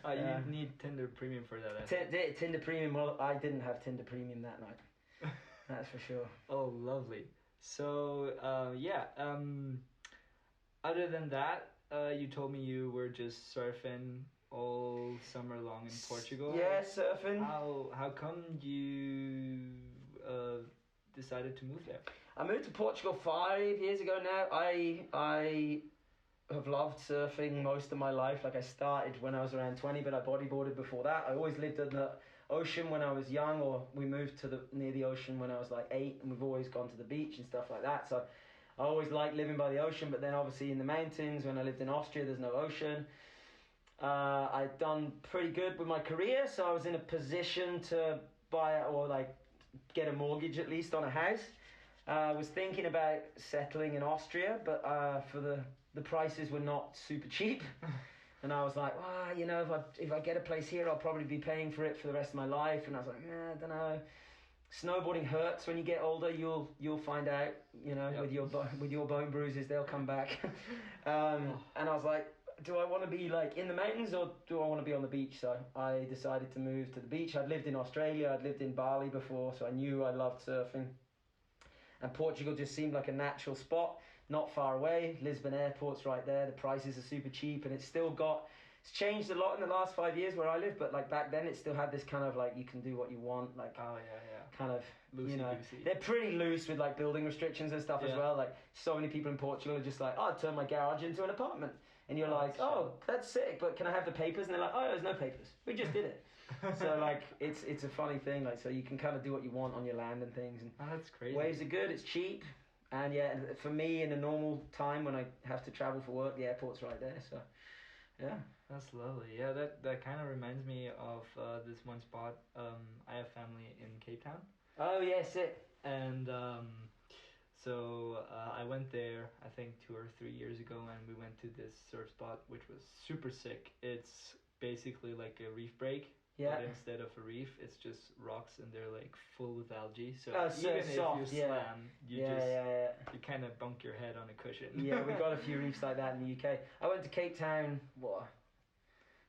You need Tinder Premium for that. Tinder Premium. Well, I didn't have Tinder Premium that night. That's for sure. Oh, lovely. So other than that, you told me you were just surfing all summer long in Portugal. Yeah, surfing. How come you decided to move there? I moved to Portugal 5 years ago now. I have loved surfing most of my life. I started when I was around 20, but I bodyboarded before that. I always lived in the ocean when I was young, or we moved to near the ocean when I was 8, and we've always gone to the beach and stuff like that. So I always liked living by the ocean, but then obviously in the mountains, when I lived in Austria, there's no ocean. I'd done pretty good with my career, so I was in a position to buy or get a mortgage at least on a house. I was thinking about settling in Austria, but for the prices were not super cheap. And I was like, if I get a place here, I'll probably be paying for it for the rest of my life. And I was like, I don't know. Snowboarding hurts when you get older. You'll find out. With your bone bruises, they'll come back. And I was like, do I want to be in the mountains, or do I want to be on the beach? So I decided to move to the beach. I'd lived in Australia. I'd lived in Bali before, so I knew I loved surfing. And Portugal just seemed like a natural spot. not far away. Lisbon Airport's right there. The prices are super cheap, and it's changed a lot in the last 5 years where I live, but like back then it still had this kind of like you can do what you want, like kind of Loosey-goosey. they're pretty loose with like building restrictions and stuff as well. Like so many people in Portugal are just like, oh, I'll turn my garage into an apartment, and you're like, oh, that's sick, but can I have the papers? And they're like, oh, there's no papers, we just did it. So like it's a funny thing, like so you can kind of do what you want on your land and things, and that's crazy. waves are good, it's cheap, and yeah, for me in a normal time when I have to travel for work, the airport's right there, so yeah. That's lovely. Yeah, that kind of reminds me of this one spot. I have family in Cape Town. Oh yeah, sick. And so I went there, I think 2 or 3 years ago, and we went to this surf spot, which was super sick. It's basically like a reef break. Yeah. But instead of a reef, it's just rocks, and they're like full with algae. So so even soft, if you slam, you you kind of bunk your head on a cushion. Yeah, we got a few reefs like that in the UK. I went to Cape Town,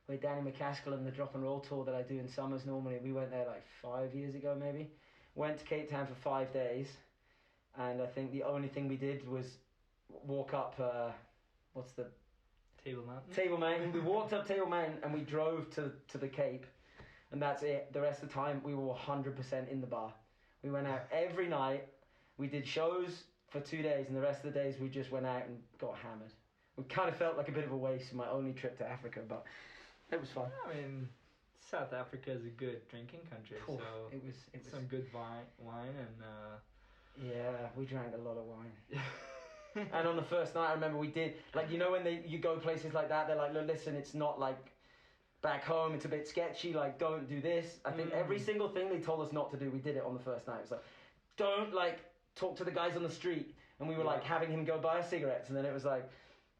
with Danny McCaskill and the drop and roll tour that I do in summers normally. We went there like 5 years ago maybe. Went to Cape Town for 5 days, and I think the only thing we did was walk up, what's the... Table Mountain? Table Mountain. We walked up Table Mountain and we drove to the Cape, and that's it. The rest of the time we were 100% in the bar. We went out every night. We did shows for 2 days, and the rest of the days we just went out and got hammered. We kind of felt like a bit of a waste, my only trip to Africa, but it was fun. I mean, South Africa is a good drinking country, so it was some good wine and yeah, we drank a lot of wine. And on the first night, I remember we did, like, you know, when you go places like that, they're like, look, listen, it's not like back home, it's a bit sketchy, like, don't do this. I think every single thing they told us not to do, we did it on the first night. It was like, don't, like, talk to the guys on the street. And we were, like, having him go buy us cigarettes. And then it was like,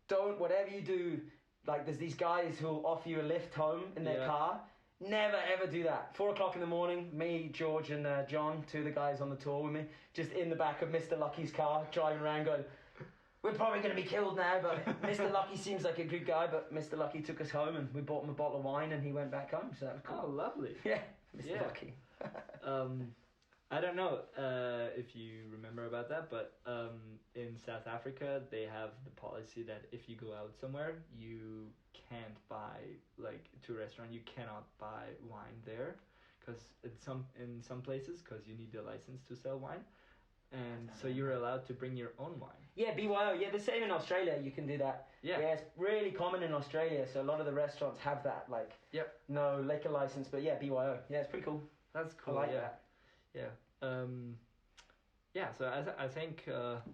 don't, whatever you do, like, there's these guys who'll offer you a lift home in their car. Never, ever do that. 4 o'clock in the morning, me, George, and John, 2 of the guys on the tour with me, just in the back of Mr. Lucky's car, driving around going, we're probably going to be killed now, but Mr. Lucky seems like a good guy, but Mr. Lucky took us home, and we bought him a bottle of wine, and he went back home, so that was cool. Oh, lovely. Yeah, Mr. Lucky. I don't know if you remember about that, but in South Africa, they have the policy that if you go out somewhere, you can't buy, like, to a restaurant, you cannot buy wine there, because in some places, because you need a license to sell wine. And so you're allowed to bring your own wine. Yeah, BYO. Yeah, the same in Australia. You can do that. Yeah, it's really common in Australia. So a lot of the restaurants have that, like, no liquor license, but yeah, BYO. Yeah, it's pretty cool. That's cool. I like that. Yeah. So I think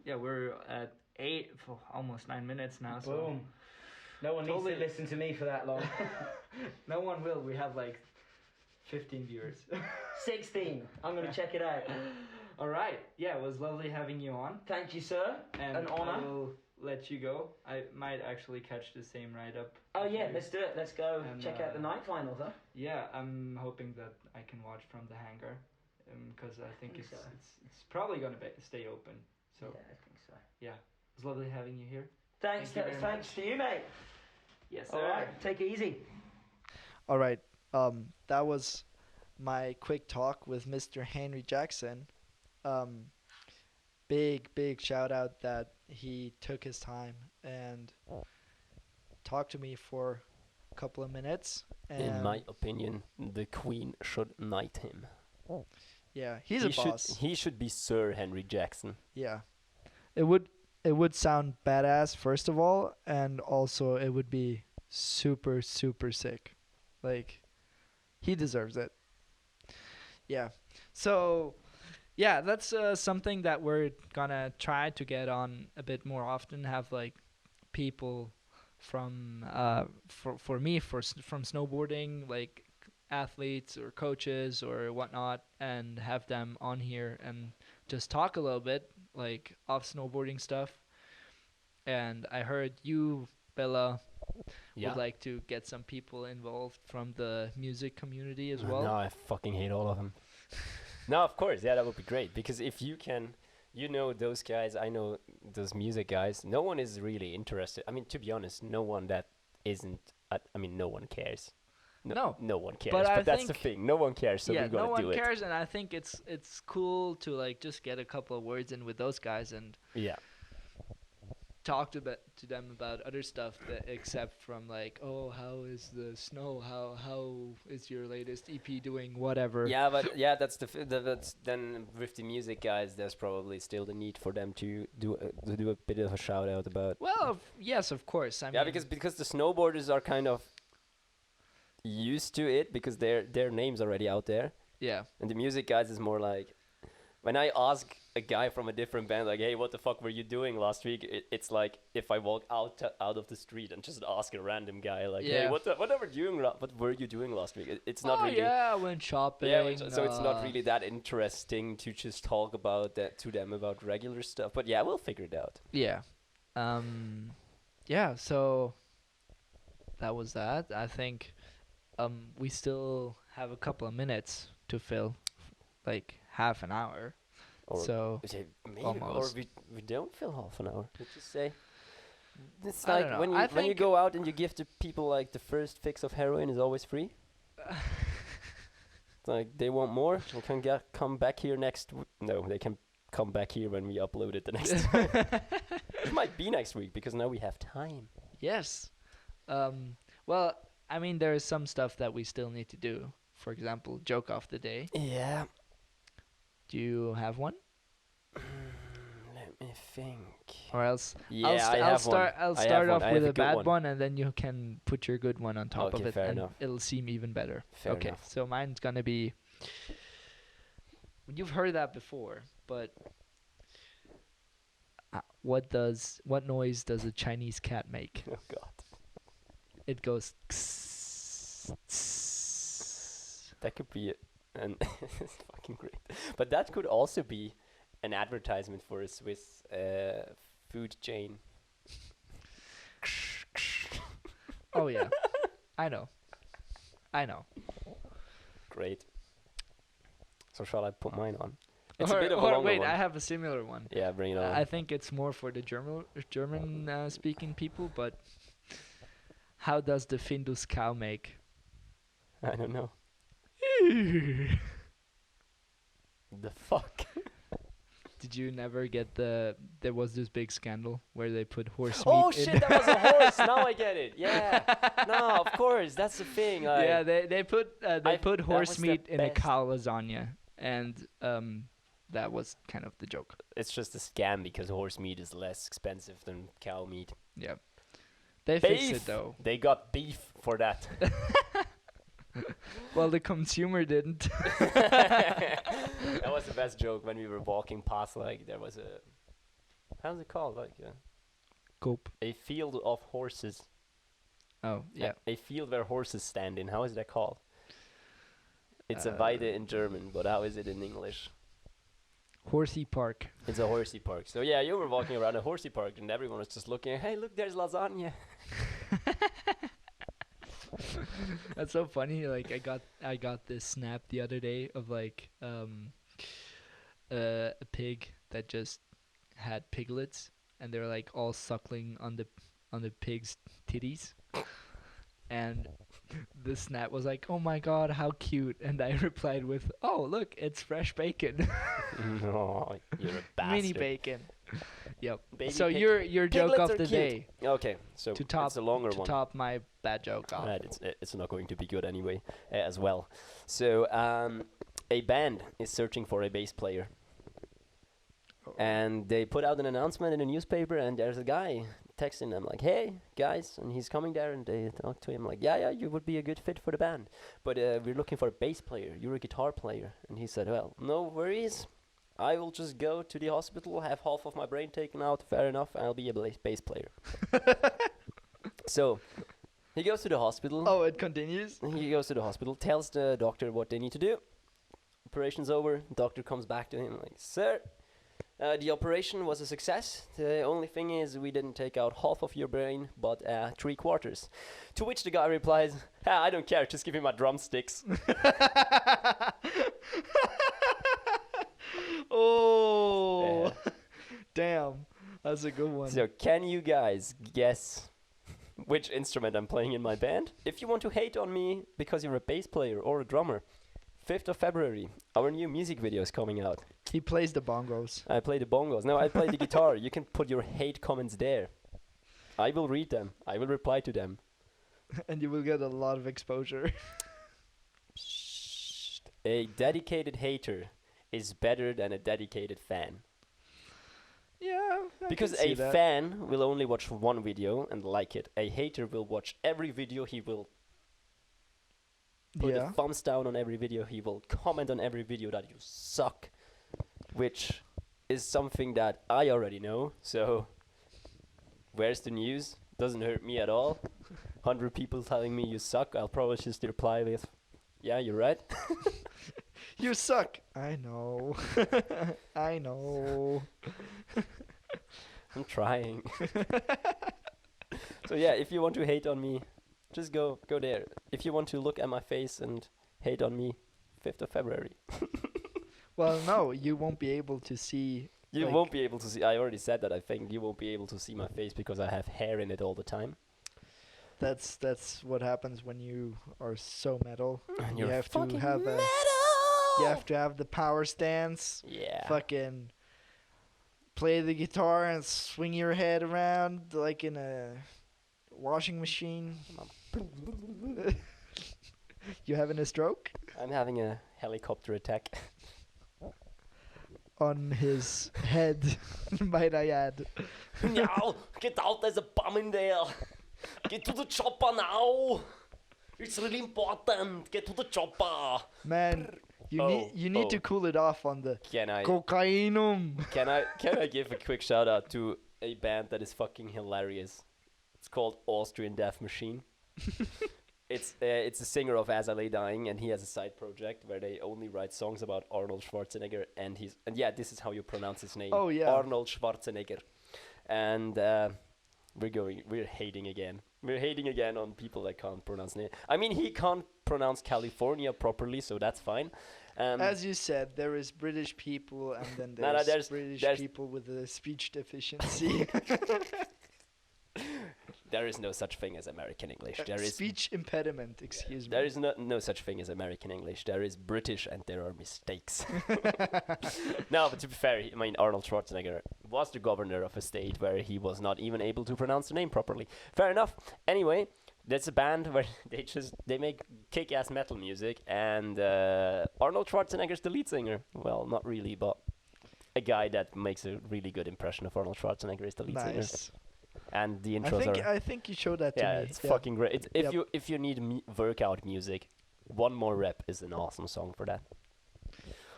we're at 8 for almost 9 minutes now. So boom. No one needs to listen to me for that long. No one will. We have like 15 viewers. 16. I'm gonna check it out. All right. Yeah, it was lovely having you on. Thank you, sir. And an honor. I will let you go. I might actually catch the same ride up. Oh yeah, let's do it. Let's go and check out the night finals, huh? Yeah, I'm hoping that I can watch from the hangar, because I think it's probably gonna stay open. So yeah, I think so. Yeah, it was lovely having you here. Thanks to you, mate. Yes, sir. All right, take it easy. All right. That was my quick talk with Mr. Henry Jackson. Big shout out that he took his time and talked to me for a couple of minutes. And in my opinion, the Queen should knight him. Yeah, he's a boss. He should be Sir Henry Jackson. Yeah, it would sound badass first of all, and also it would be super sick. Like, he deserves it. Yeah. So, yeah, that's something that we're gonna try to get on a bit more often. Have like people from from snowboarding, like athletes or coaches or whatnot, and have them on here and just talk a little bit, like, off snowboarding stuff. And I heard you, Bella, would like to get some people involved from the music community as well. No, I fucking hate all of them. No, of course, yeah, that would be great, because if you can, you know those guys, I know those music guys, no one is really interested. I mean, to be honest, no one that isn't, no one cares. No one cares, but that's the thing. No one cares, so we're gonna do it. Yeah, no one cares, and I think it's cool to, like, just get a couple of words in with those guys, and talk to them about other stuff except from like, oh, how is the snow? How is your latest EP doing? Whatever. Yeah, but yeah, that's then with the music guys. There's probably still the need for them to do a bit of a shout out about. Well, yes, of course. I Yeah, mean, because the snowboarders are kind of used to it because their name's already out there, yeah, and the music guys is more like when I ask a guy from a different band like, hey, what the fuck were you doing last week? It's like if I walk out of the street and just ask a random guy like, hey, Yeah. what were you doing last week? It's not oh really. yeah, I went shopping. Yeah, so it's not really that interesting to just talk about that to them about regular stuff. But yeah, we'll figure it out. Yeah. Yeah, so that was that. I think we still have a couple of minutes to fill, like half an hour. Or So maybe, almost. or we don't fill half an hour. We just say it's I like don't know. when I you think- go out and you give to people like the first fix of heroin is always free. It's like they want more, they can come back here next. No, they can come back here when we upload it the next time. It might be next week because now we have time. Yes. Well, I mean, there is some stuff that we still need to do. For example, joke of the day. Yeah. Do you have one? Let me think. Or else Yeah, I'll start off I have with a a good bad one. one, and then you can put your good one on top of Okay, it, fair and enough. it'll seem even better. Fair okay, enough. so mine's gonna be. You've heard that before, but what noise does a Chinese cat make? Oh God, It goes. that could be it, and it's fucking great. But that could also be an advertisement for a Swiss food chain. Oh yeah, I know. Great. So shall I put mine on? It's a Or- bit of a or longer wait, one. I have a similar one. Yeah, bring it on. I think it's more for the German speaking people, but how does the Findus cow make? I don't know. The fuck? Did you never get there was this big scandal where they put horse Oh meat in. shit, that was a horse. Now I get it. Yeah. No, of course, that's the thing. Like, Yeah, they put that horse was the meat in a best. cow lasagna, and that was kind of the joke. it's just a scam because horse meat is less expensive than cow meat. Yeah, they fixed Beef. it though. They got beef for that. Well, the consumer didn't. That was the best joke when we were walking past. Like there was a, how's it called? Like Cope. a field of horses. Oh yeah. A field where horses stand in. How is that called? It's a Uh, Weide in German, but how is it in English? Horsey Park. It's a horsey park. So yeah, you were walking around a horsey park, and everyone was just looking. Hey, look, there's lasagna. That's so funny. Like I got this snap the other day of like a pig that just had piglets, and they were like all suckling on the pig's titties, and the snap was like, "Oh my god, how cute!" And I replied with, "Oh look, it's fresh bacon, No, you're a bastard. mini bacon." Yep. Baby So pig- your joke piglets of are the cute. day Okay, so to top it's a longer to one. top my bad joke off. Right, it's not going to be good anyway, as well. So a band is searching for a bass player, and they put out an announcement in a newspaper, and there's a guy texting them like, "Hey guys," and he's coming there, and they talk to him like, "Yeah, you would be a good fit for the band, but we're looking for a bass player. You're a guitar player," and he said, "Well, no worries. I will just go to the hospital, have half of my brain taken out. Fair enough. I'll be a bass player." So he goes to the hospital. Oh, it continues. He goes to the hospital, tells the doctor what they need to do. Operation's over. Doctor comes back to him like, "Sir, the operation was a success. The only thing is we didn't take out half of your brain, but 3/4. To which the guy replies, "I don't care. Just give me my drumsticks." Oh, damn, that's a good one. So can you guys guess which instrument I'm playing in my band? If you want to hate on me because you're a bass player or a drummer, 5th of February, our new music video is coming out. He plays the bongos. I play the bongos. No, I play the guitar. You can put your hate comments there. I will read them. I will reply to them. And you will get a lot of exposure. A dedicated hater is better than a dedicated fan. Yeah, I Because can see a that. fan will only watch one video and like it. A hater will watch every video. He will put a Yeah. thumbs down on every video. He will comment on every video that you suck. Which is something that I already know. So, where's the news? Doesn't hurt me at all. 100 people telling me you suck. I'll probably just reply with, yeah, you're right. You suck. I know. I know. I'm trying. So yeah, if you want to hate on me, just go there. If you want to look at my face and hate on me, 5th of February. Well, no, you won't be able to see. You like, won't be able to see. I already said that. I think you won't be able to see my face because I have hair in it all the time. That's what happens when you are so metal. And You you're have to fucking have metal. you have to have the power stance. Yeah. Fucking play the guitar and swing your head around like in a washing machine. You having a stroke? I'm having a helicopter attack. On his head, might I add. Now, get out, there's a bomb in there. Get to the chopper now. It's really important. Get to the chopper. Man, you need to cool it off on the Can I cocainum. can I give a quick shout out to a band that is fucking hilarious? It's called Austrian Death Machine. It's a singer of As I Lay Dying, and he has a side project where they only write songs about Arnold Schwarzenegger, and this is how you pronounce his name. Oh, yeah. Arnold Schwarzenegger. And we're hating again. We're hating again on people that can't pronounce name. I mean, he can't pronounce California properly, so that's fine. As you said, there is British people, and then No, no, there's there's- British people with a speech deficiency. There is no such thing as American English. There is speech impediment. Excuse me. There is no such thing as American English. There is British, and there are mistakes. No, but to be fair, I mean, Arnold Schwarzenegger was the governor of a state where he was not even able to pronounce the name properly. Fair enough. Anyway, that's a band where they make kick-ass metal music, and Arnold Schwarzenegger's the lead singer. Well, not really, but a guy that makes a really good impression of Arnold Schwarzenegger is the lead singer. Nice. And the intros are... I think you showed that to Yeah, me. it's fucking great. If Yep. if you need workout music, One More Rep is an awesome song for that.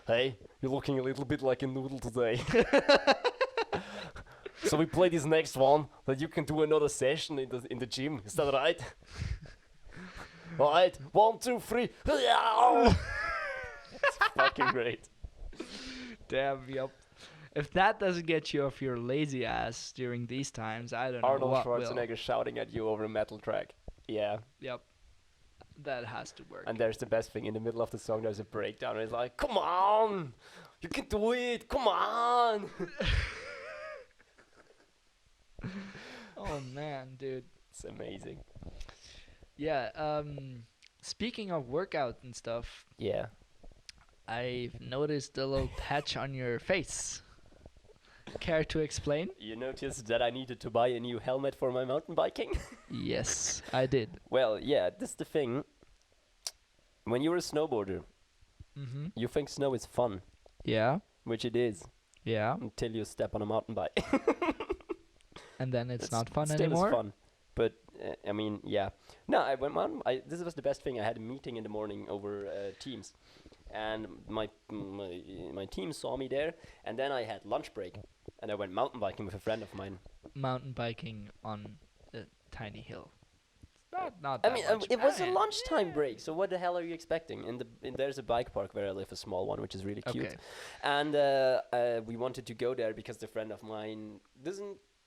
Hey, you're looking a little bit like a noodle today. So we play this next one, that you can do another session in the gym. Is that right? All right, 1, 2, 3. It's fucking great. Damn, yep. If that doesn't get you off your lazy ass during these times, I don't know Arnold what will. Schwarzenegger shouting at you over a metal track. Yeah. Yep. That has to work. And there's the best thing, in the middle of the song there's a breakdown and it's like, come on, you can do it, come on. Oh man, dude. It's amazing. Yeah, speaking of workout and stuff, Yeah. I've noticed a little patch on your face. Care to explain? You noticed that I needed to buy a new helmet for my mountain biking? Yes, I did. Well, yeah, this is the thing. When you're a snowboarder, Mm-hmm. you think snow is fun, Yeah, which it is, yeah. until you step on a mountain bike. And then it's not fun still anymore? Is fun. But, I mean, yeah. No, I went mountain. This was the best thing. I had a meeting in the morning over Teams. And my team saw me there. And then I had lunch break. And I went mountain biking with a friend of mine. Mountain biking on a tiny hill. Not I that mean, much. it was a lunchtime break. So what the hell are you expecting? There's a bike park where I live, a small one, which is really cute. Okay. And we wanted to go there because the friend of mine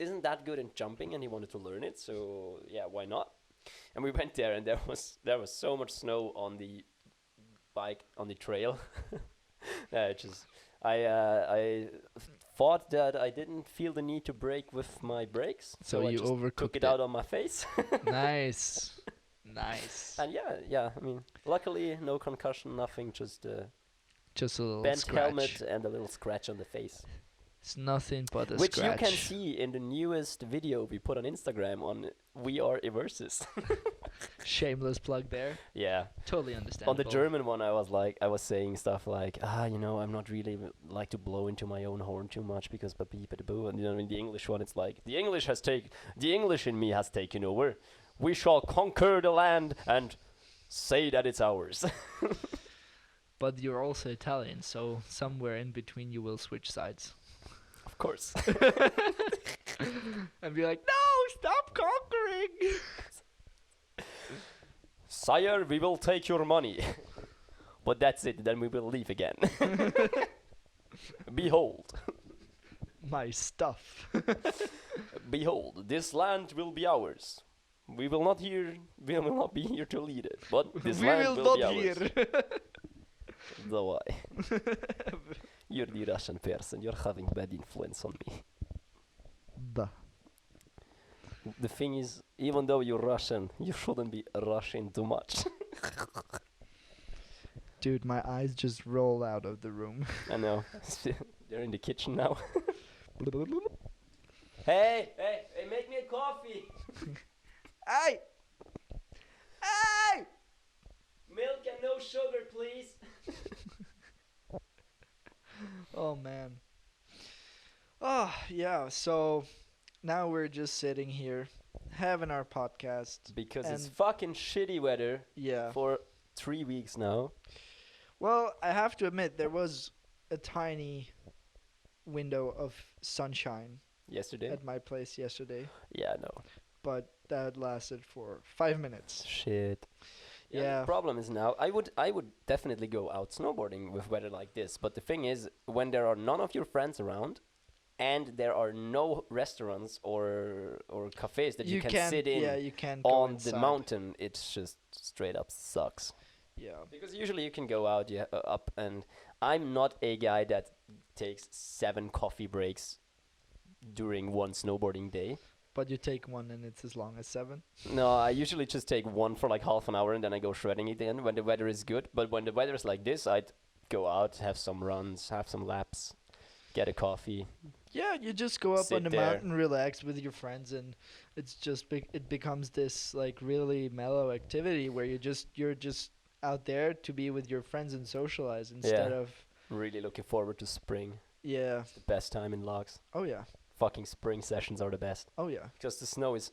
isn't that good in jumping, and he wanted to learn it. So yeah, why not? And we went there, and there was so much snow on the bike on the trail. I thought that I didn't feel the need to brake with my brakes, So I you just overcooked took it it. out on my face. Nice. Nice. And yeah. I mean, luckily no concussion, nothing, just Just a little bent scratch. helmet and a little scratch on the face. It's nothing but a Which scratch. you can see in the newest video we put on Instagram on We Are Eversis. Shameless plug there. Yeah. Totally understandable. On the German one, I was saying stuff like, I'm not really like to blow into my own horn too much because boo. And in the English one, it's like the English in me has taken over. We shall conquer the land and say that it's ours. But you're also Italian, so somewhere in between you will switch sides. Of course. And be like, no, stop conquering. Sire, we will take your money. But that's it, then we will leave again. Behold. My stuff. Behold, this land will be ours. We will not be here to lead it, but this We land will will be not ours. hear. So you're the Russian person. You're having bad influence on me. The thing is, even though you're Russian, you shouldn't be Russian too much. Dude, my eyes just roll out of the room. I know. They're in the kitchen now. Hey, make me a coffee. Hey! Hey! Milk and no sugar, please. Oh man. Oh yeah, so now we're just sitting here having our podcast. Because it's And- fucking shitty weather Yeah. for 3 weeks now. Well, I have to admit there was a tiny window of sunshine Yesterday. at my place yesterday, Yeah, no. but that lasted for 5 minutes. Shit. Yeah. The problem is now I would definitely go out snowboarding with weather like this, but the thing is when there are none of your friends around and there are no restaurants or cafes that you can can't- sit in Yeah, you can't go on inside. the mountain, it's just straight up sucks. Yeah. Because usually you can go out up, and I'm not a guy that takes 7 coffee breaks during one snowboarding day. But you take one and it's as long as 7. No, I usually just take one for like half an hour and then I go shredding it in when the weather is good. But when the weather is like this, I'd go out, have some runs, have some laps, get a coffee. Yeah, you just go up Sit on the there. mountain, relax with your friends, and it's just it becomes this like really mellow activity where you're just out there to be with your friends and socialize instead of Really looking forward to spring. yeah. It's the best time in logs. Oh yeah. Fucking spring sessions are the best. Oh yeah. Because the snow is,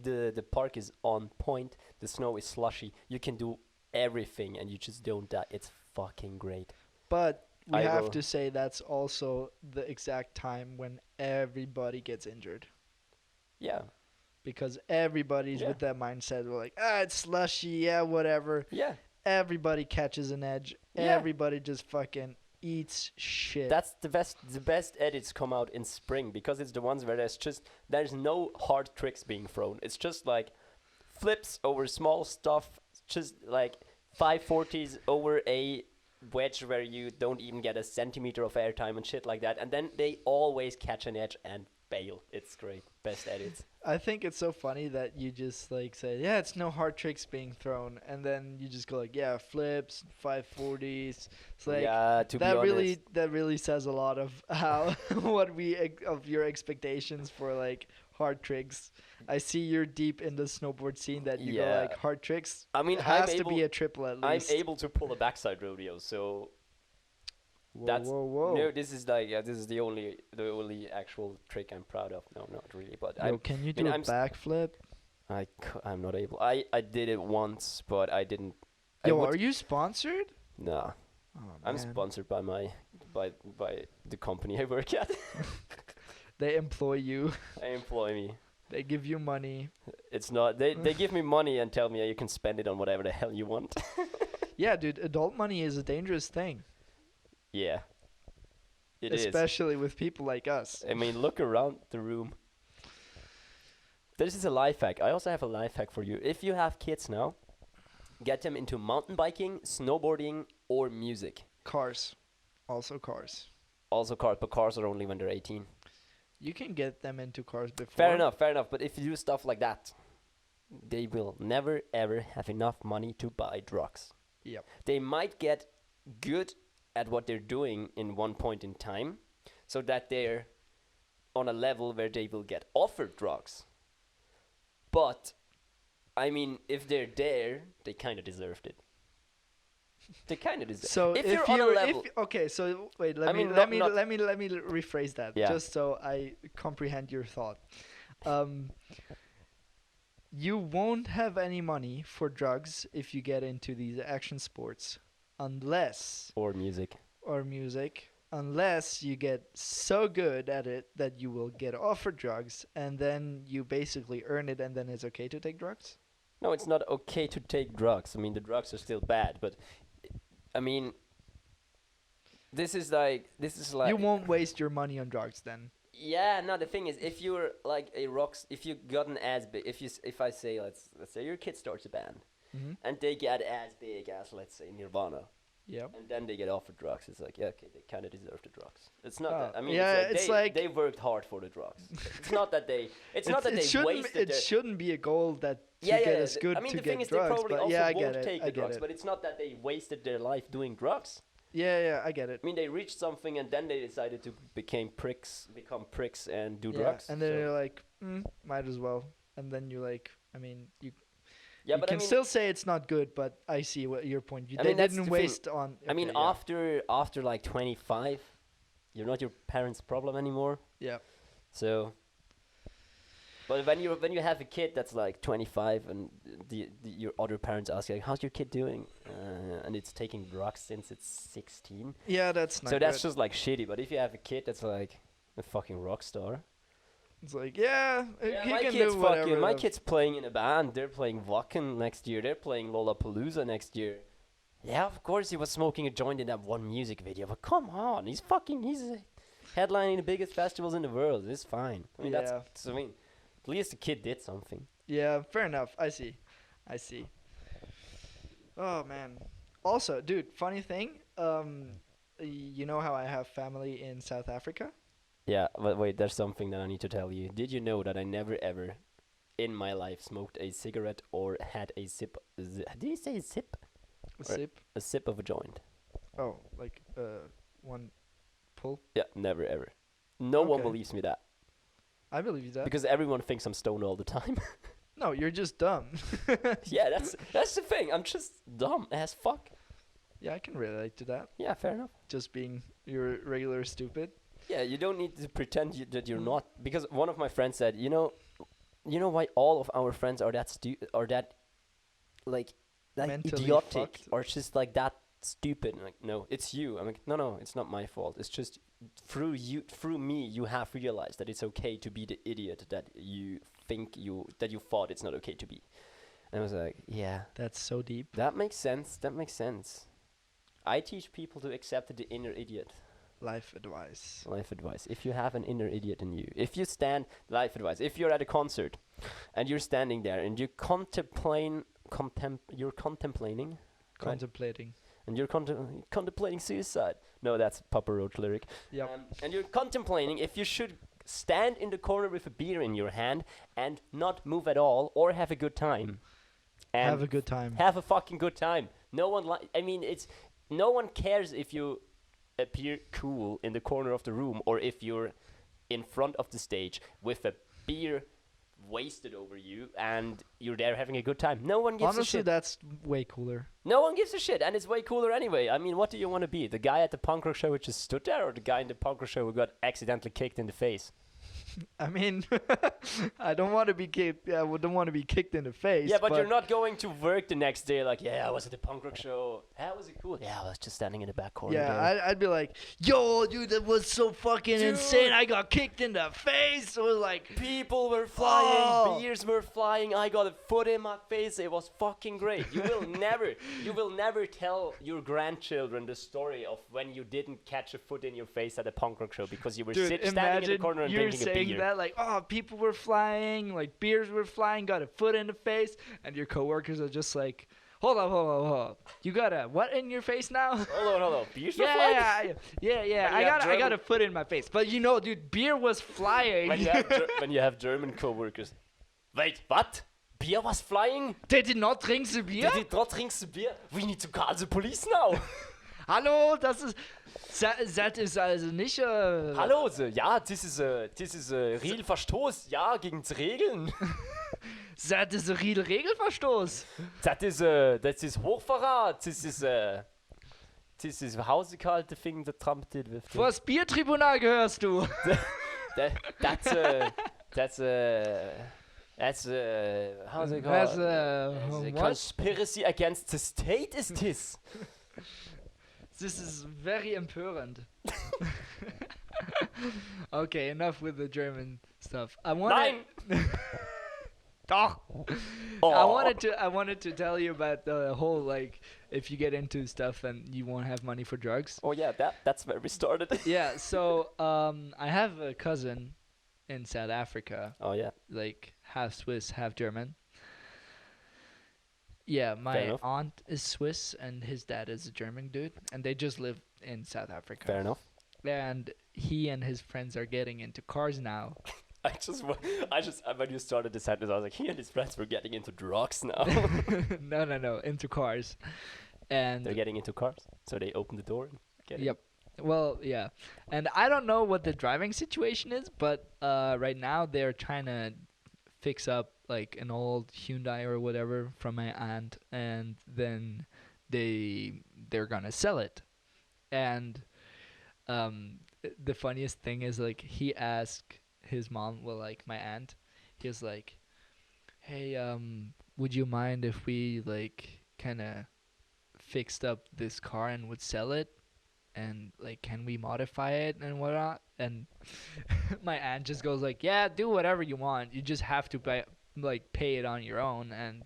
the park is on point, the snow is slushy, you can do everything and you just don't die. It's fucking great. But we I have will- to say that's also the exact time when everybody gets injured. Yeah. Because everybody's Yeah. with that mindset. We're like, it's slushy, yeah, whatever. Yeah. Everybody catches an edge. Yeah. Everybody just fucking eats shit. That's the best edits come out in spring because it's the ones where there's no hard tricks being thrown. It's just like flips over small stuff, just like 540s over a wedge where you don't even get a centimeter of airtime and shit like that, and then they always catch an edge and bail. It's great. Best edits. I think it's so funny that you just like say, yeah, it's no hard tricks being thrown, and then you just go like, yeah, flips, 540s. It's like Yeah, to be that honest. really says a lot of how of your expectations for like hard tricks. I see you're deep in the snowboard scene that you go Yeah. like hard tricks. I mean, It has I'm to be able- a triple at I'm least. able to pull a backside rodeo, so Whoa, that's- whoa. no, this is like this is the only actual trick I'm proud of. No, not really, but Yo, can you do mean, a I'm s- backflip? I'm not able. I did it once, but I didn't. I Yo, would- are you sponsored? Nah, Oh, I'm man. sponsored by by the company I work at. They employ you. They employ me. They give you money. It's not. They give me money and tell me you can spend it on whatever the hell you want. Yeah, dude, adult money is a dangerous thing, Yeah, it is. especially with people like us. I mean, look around the room. This is a life hack. I also have a life hack for you. If you have kids now, get them into mountain biking, snowboarding, or music. Cars. Also cars. Also cars, but cars are only when they're 18. You can get them into cars before. Fair enough. But if you do stuff like that, they will never ever have enough money to buy drugs. Yep. They might get good at what they're doing in one point in time. so that they're on a level where they will get offered drugs. But I mean, if they're there, they kind of deserved it. They kind of deserve. So if you're on a level, okay, so wait, let I me mean, let not- me not- let me let me rephrase that Yeah. just so I comprehend your thought. You won't have any money for drugs if you get into these action sports, unless or music. or music, unless you get so good at it that you will get offered drugs, and then you basically earn it, and then it's okay to take drugs. No, it's not okay to take drugs. I mean, the drugs are still bad, but I mean, this is like You won't waste your money on drugs then. Yeah, no. The thing is, if you're like if you got an as big, if I say let's say your kid starts a band, Mm-hmm. and they get as big as let's say Nirvana, Yep. and then they get offered drugs, it's like, yeah, okay, they kind of deserve the drugs. It's not Oh, that. I mean, yeah, it's it's like like- they worked hard for the drugs. It's not that they. It's not that it they shouldn't wasted. it their, shouldn't be a goal that to yeah, get yeah. as good I mean, to the thing get is, they drugs, probably but also yeah, I won't get it. take I the get drugs, it. but it's not that they wasted their life doing drugs. Yeah, I get it. I mean, they reached something and then they decided to become pricks and do Yeah, drugs. and then so- you're like, might as well. And then you're like, I mean, you yeah, you but can I mean, still say it's not good, but I see what your point. I They mean, that's didn't the thing. waste on. I mean, okay, after like 25, you're not your parents' problem anymore. yeah. So, but when you have a kid that's like 25 and your other parents ask like, how's your kid doing? And it's taking drugs since it's 16. Yeah, that's not So that's good. just like shitty. But if you have a kid that's like a fucking rock star, It's like, yeah, he my can kid's do whatever. fucking. My the- kid's playing in a band. They're playing Wacken next year. They're playing Lollapalooza next year. Yeah, of course he was smoking a joint in that one music video. But come on, he's headlining the biggest festivals in the world. It's fine. I mean, Yeah. I mean, at least the kid did something. Yeah, fair enough. I see. Oh man. Also, dude, funny thing. You know how I have family in South Africa? Yeah, but wait, there's something that I need to tell you. Did you know that I never ever in my life smoked a cigarette or had a sip? Did you say sip? A Right. sip. A sip of a joint. Oh, like one pull. Yeah, never ever. No one Okay. believes me that. I believe that. Because everyone thinks I'm stoned all the time. No, you're just dumb. Yeah, that's the thing. I'm just dumb as fuck. Yeah, I can relate to that. Yeah, fair enough. Just being your regular stupid. Yeah, you don't need to pretend that you're Mm. not. Because one of my friends said, you know why all of our friends are that like Mentally idiotic fucked. or just like that stupid. I'm like, no, it's you. I'm like, no, it's not my fault. It's just through me, you have realized that it's okay to be the idiot that you thought it's not okay to be. And I was like, yeah, That's so deep. that makes sense. I teach people to accept the inner idiot. Life advice. Life advice. If you have an inner idiot in you, if you're at a concert and you're standing there and you're contemplating, Contemplating. and you're contemplating suicide. No, that's Papa Roach lyric. Yep. And you're contemplating if you should stand in the corner with a beer in your hand and not move at all or have a good time. And Have a good time. have a fucking good time. No one cares if you appear cool in the corner of the room or if you're in front of the stage with a beer wasted over you and you're there having a good time. No one gives a Honestly, shit. that's way cooler. No one gives a shit, and it's way cooler anyway. I mean, what do you want to be? The guy at the punk rock show who just stood there, or the guy in the punk rock show who got accidentally kicked in the face? I mean, I don't want to be kicked. I don't want to be kicked in the face. Yeah, but you're not going to work the next day like, yeah, I was at the punk rock show. How was it cool? Yeah, I was just standing in the back corner Yeah, there. I'd be like, yo, dude, that was so fucking Dude. insane. I got kicked in the face. It was like, People were flying, Oh. beers were flying, I got a foot in my face, it was fucking great. You will never tell your grandchildren the story of when you didn't catch a foot in your face at a punk rock show because you were dude, standing in the imagine corner and you're drinking a saying beer. that, like, oh, people were flying, like, beers were flying, got a foot in the face, and your coworkers are just like, hold up. You got a what in your face now? Hold on. Beers were flying? Yeah. When I you have got German- a foot in my face. But you know, dude, beer was flying. When you have German coworkers. Wait, what? Beer was flying? They did not drink the beer. They did not drink the beer? We need to call the police now. Hallo, das ist also nicht. Hallo, ja, das ist real Verstoß, ja, gegen die Regeln. Das ist ein Regelverstoß. Das ist Hochverrat, das ist hausegehalte Finger, der trampelt wird. Vor das Biertribunal gehörst du. That's how's it That's, called? A what? conspiracy against the state is this. This is very empörend. Okay, enough with the German stuff. Nein! Doch. Oh. I wanted to tell you about the whole, like, if you get into stuff and you won't have money for drugs. Oh yeah, that's where we started. Yeah, so I have a cousin in South Africa, Oh yeah. like half Swiss, half German. Yeah, Fair my enough. aunt is Swiss and his dad is a German dude, and they just live in South Africa. Fair enough. And he and his friends are getting into cars now. I just when you started this sentence, I was like, he and his friends were getting into drugs now. No, into cars. And They're getting into cars, so they open the door and get in. yep. Well, yeah. And I don't know what the driving situation is, but right now they're trying to fix up like an old Hyundai or whatever from my aunt, and then they're gonna sell it. And the funniest thing is, like, he asked his mom, well, like my aunt, he was like, hey, would you mind if we like kind of fixed up this car and would sell it, and like can we modify it and whatnot? And my aunt just goes like, yeah, do whatever you want, you just have to pay it on your own, and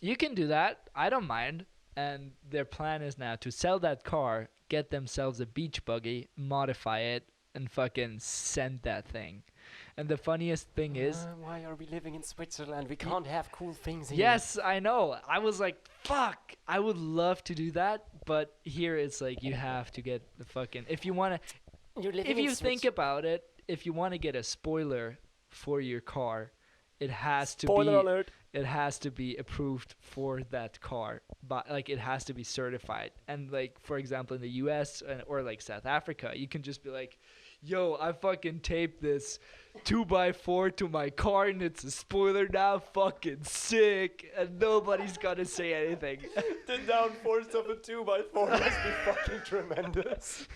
you can do that, I don't mind. And their plan is now to sell that car, get themselves a beach buggy, modify it, and fucking send that thing. And the funniest thing is, why are we living in Switzerland? We can't have cool things here. yes, I know. I was like, fuck, I would love to do that, but here it's like you have to get the fucking, if you want to, You're living if in you think about it, if you want to get a spoiler for your car, it has to Spoiler be alert. it has to be approved for that car, but like it has to be certified. And like, for example, in the US or like South Africa, you can just be like, yo, I fucking taped this 2x4 to my car and it's a spoiler now, fucking sick, and nobody's gonna say anything. The downforce of a 2x4 must be fucking tremendous.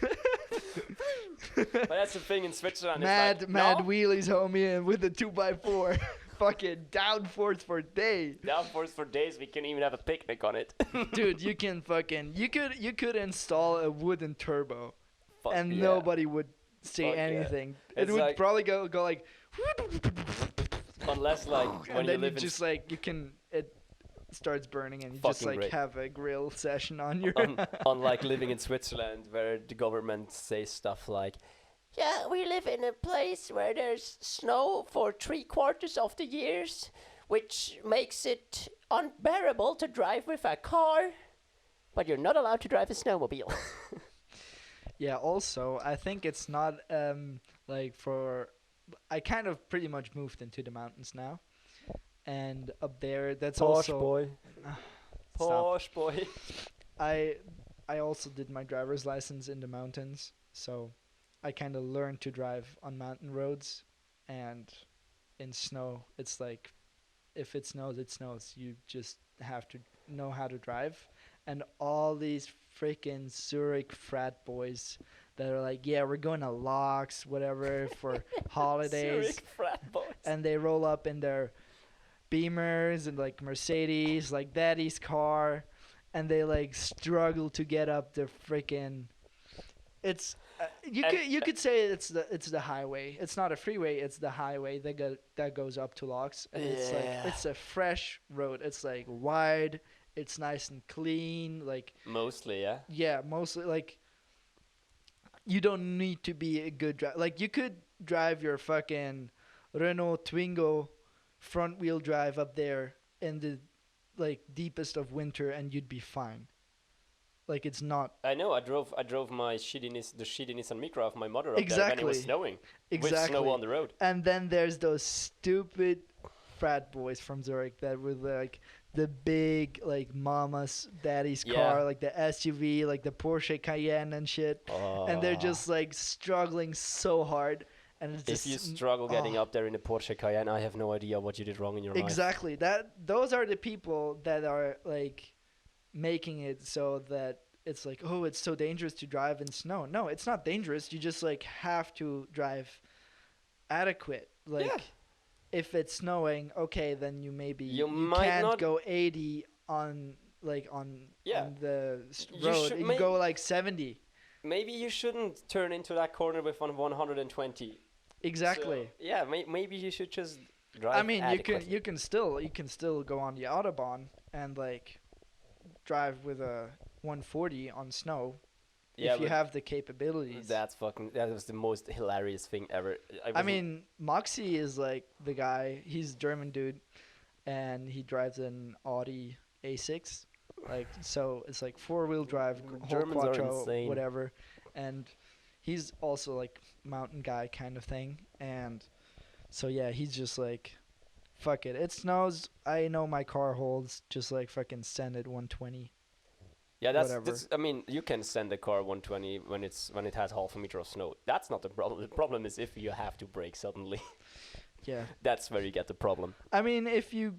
But that's the thing in Switzerland. Mad it's like, no, wheelies, homie, and with the 2x4, fucking downforce for days. downforce for days. We can even have a picnic on it. Dude, you can fucking you could install a wooden turbo, Fuck and yeah. nobody would say Fuck yeah. anything. It It's would like- probably go like, Unless like when and you then you live in just like it starts burning, and you Fucking just like great. have a grill session on your. unlike living in Switzerland, where the government says stuff like, "Yeah, we live in a place where there's snow for 3/4 of the years, which makes it unbearable to drive with a car, but you're not allowed to drive a snowmobile." Yeah. Also, I think it's not like for. I kind of pretty much moved into the mountains now, and up there that's also. boy, Stop. posh boy. I also did my driver's license in the mountains, so I kind of learned to drive on mountain roads, and in snow, it's like if it snows, it snows. You just have to know how to drive. And all these freaking Zurich frat boys that are like, yeah, we're going to Locks, whatever, for holidays. Zurich frat boys. And they roll up in their Beamers and like Mercedes, like daddy's car, and they like struggle to get up the freaking. It's you could say it's the highway. It's not a freeway. It's the highway that goes up to Locks, and it's like Yeah. it's a fresh road. It's like wide. It's nice and clean. Like Mostly, yeah. yeah, mostly like. You don't need to be a good driver. Like you could drive your fucking Renault Twingo front wheel drive up there in the like deepest of winter and you'd be fine. Like it's not I know. I drove my the shitty Nissan Micra of my mother up there when it was Exactly. snowing. exactly. With snow on the road. And then there's those stupid frat boys from Zurich that were like the big like mama's daddy's Yeah. car, like the SUV, like the Porsche Cayenne and shit, and they're Oh. just like struggling so hard, and it's If just you struggle getting up there in a Porsche Cayenne, I have no idea what you did wrong in your life. exactly that. Those are the people that are like making it so that it's like, oh, it's so dangerous to drive in snow. No, it's not dangerous. You just like have to drive adequate. Like Yeah. if it's snowing, okay, then you maybe You you might can't not- go 80 on like on Yeah. on the You road. should You go like 70. Maybe you shouldn't turn into that corner with 120. Exactly. So, yeah, maybe you should just drive. I mean, adequately. you can still go on the autobahn and like drive with a 140 on snow Yeah, if you but have the capabilities. That was the most hilarious thing ever. I wasn't- mean, Moxie is like the guy. He's a German dude, and he drives an Audi A6. Like, so it's like 4-wheel drive, whole Germans are quattro, insane. whatever. And he's also like mountain guy kind of thing. And so yeah, he's just like, fuck it. It snows. I know my car holds. Just like fucking send it 120. yeah, whatever. that's. I mean, you can send a car 120 when it has half a meter of snow. That's not the problem. The problem is if you have to brake suddenly. Yeah. That's where you get the problem. I mean, if you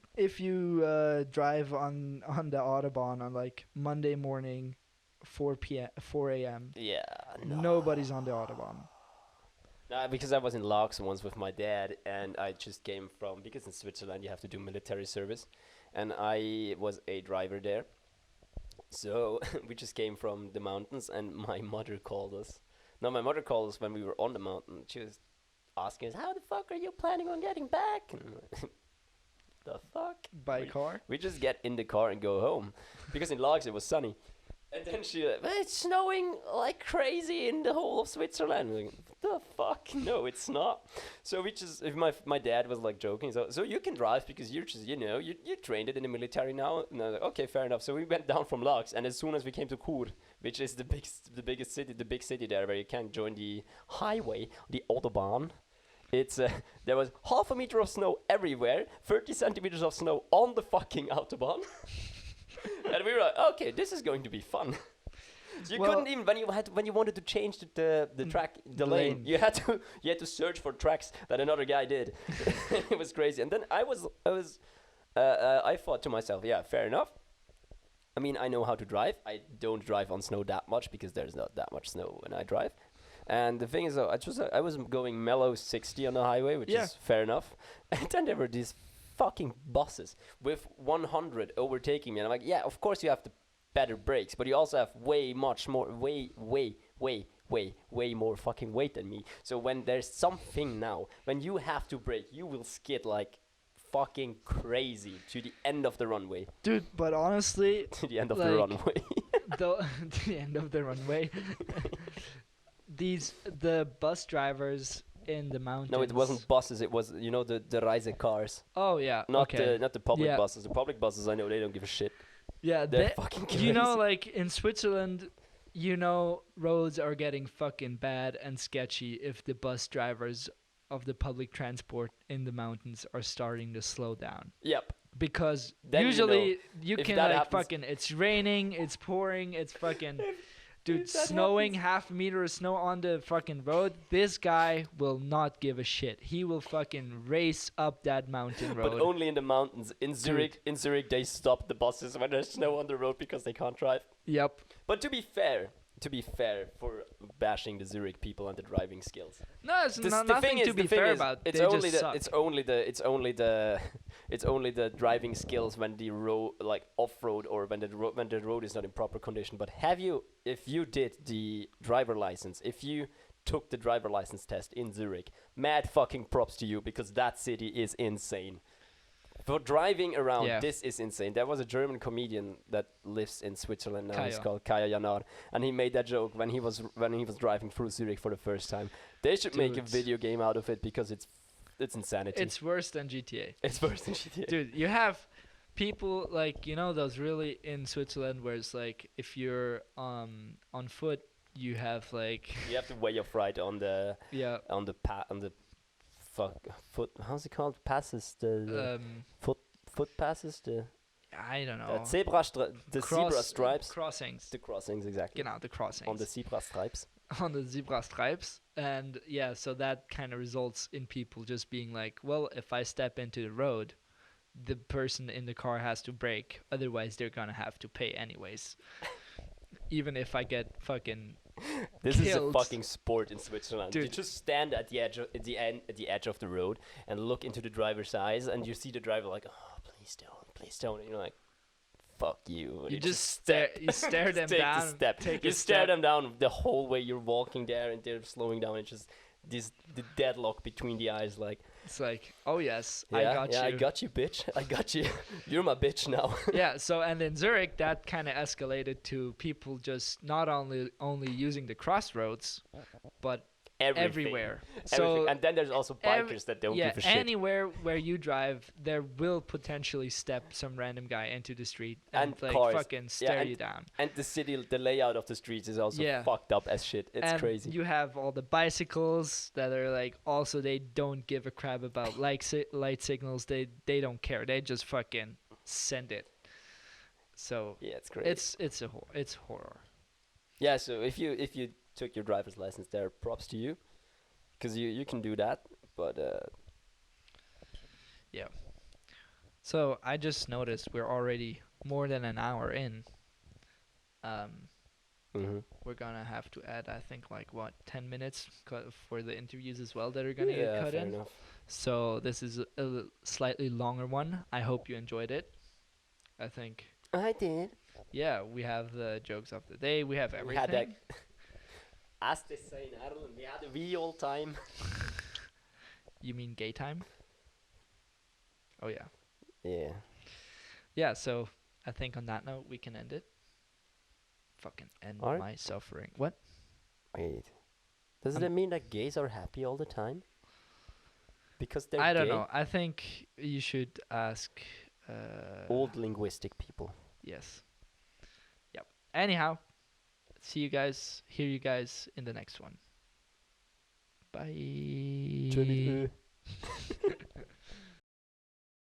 drive on the autobahn on like Monday morning, 4 a.m. Yeah. No. Nobody's on the autobahn. Because I was in Laux once with my dad, and I just came from, because in Switzerland you have to do military service, and I was a driver there. So we just came from the mountains, and my mother called us. No, my mother called us when we were on the mountain. She was asking us, how the fuck are you planning on getting back? And the fuck? By car? We just get in the car and go home. Because in Laux it was sunny. And then she it's snowing like crazy in the whole of Switzerland. Like, the fuck? No, it's not. So we just, if my dad was like joking, so you can drive because you're just, you trained it in the military now. And I was like, okay, fair enough. So we went down from Laux, and as soon as we came to Chur, which is the biggest city, the big city there where you can join the highway, the Autobahn. It's there was half a meter of snow everywhere, 30 centimeters of snow on the fucking Autobahn. And we were like, okay, this is going to be fun. So you couldn't even when you wanted to change the track, the lane, you had to search for tracks that another guy did. It was crazy. And then I thought to myself, yeah, fair enough. I mean, I know how to drive. I don't drive on snow that much because there's not that much snow when I drive. And the thing is, though, I was going mellow 60 on the highway, which is fair enough. And then there were these fucking buses with 100 overtaking me, and I'm like, yeah, of course you have the better brakes, but you also have way more fucking weight than me. So when there's something now, when you have to brake, you will skid like fucking crazy to the end of the runway. Dude, but honestly, To the end of the runway. to the end of the runway. The bus drivers in the mountains. No, it wasn't buses. It was, the Reise cars. Oh yeah. Not okay. the public Yeah. buses. The public buses, I know they don't give a shit. Yeah, They're fucking crazy. like in Switzerland, roads are getting fucking bad and sketchy if the bus drivers of the public transport in the mountains are starting to slow down. Yep. Because Then usually you if can that like happens- fucking, it's raining, it's pouring, it's fucking, dude, if that snowing, half a meter of snow on the fucking road. This guy will not give a shit. He will fucking race up that mountain road. But only in the mountains. In Zurich, they stop the buses when there's snow on the road because they can't drive. Yep. But to be fair, for bashing the Zurich people and the driving skills. No, it's The nothing thing is, to be the thing fair is, about. It's They only just the suck. it's only the driving skills when the road, like off-road, or when the road is not in proper condition. But if you did the driver license, if you took the driver license test in Zurich, mad fucking props to you, because that city is insane. For driving around, this is insane. There was a German comedian that lives in Switzerland now. He's called Kaya Janar, and he made that joke when he was driving through Zurich for the first time. They should make a video game out of it because it's insanity. It's worse than GTA. It's worse than GTA. Dude, you have people like, those really in Switzerland where it's like if you're on foot, you have like You have the way of right on the foot. How's it called? Passes the Um, foot passes the I don't the know. zebra stripes. Crossings. The crossings, exactly. Genau, the crossings. On the zebra stripes. On the zebra stripes. And yeah, so that kind of results in people just being like, well, if I step into the road, the person in the car has to brake. Otherwise, they're going to have to pay anyways. Even if I get fucking This is a killed. fucking sport in Switzerland. You Dude. just stand at the edge of the road and look into the driver's eyes, and you see the driver like, oh, please don't. And you're like, fuck you. And You just stare. You stare them take down. the step. Take You a stare step. them down the whole way you're walking there, and they're slowing down. It's just the deadlock between the eyes, like, It's like, oh yes, yeah, I got you. I got you, bitch. I got you. You're my bitch now. Yeah. So and in Zurich, that kind of escalated to people just not only using the crossroads, but Everything. everywhere. Everything. So And then there's also bikers that don't yeah, give a shit. anywhere where you drive, there will potentially step some random guy into the street and, And like cars. fucking stare and you down. And the layout of the streets is also Yeah. fucked up as shit. It's And crazy. you have all the bicycles that are like also they don't give a crap about light signals. They don't care. They just fucking send it. So Yeah, it's crazy. it's horror. Yeah, so if you took your driver's license there, props to you, because you can do that. But So I just noticed we're already more than an hour in. We're gonna have to add, I think, like 10 minutes for the interviews as well that are gonna get cut fair in. enough. So this is a slightly longer one. I hope you enjoyed it. I think, I did. yeah, we have the jokes of the day. We have We everything. had that. As they say in Ireland, we had a wee old time. You mean gay time? Oh yeah, Yeah. yeah. So I think on that note we can end it. Fucking end Alright. my suffering. What? Wait. Does I'm- it mean that gays are happy all the time? Because they're I don't gay? know. I think you should ask. Old linguistic people. Yes. Yep. Anyhow, hear you guys in the next one. Bye. Tschüss.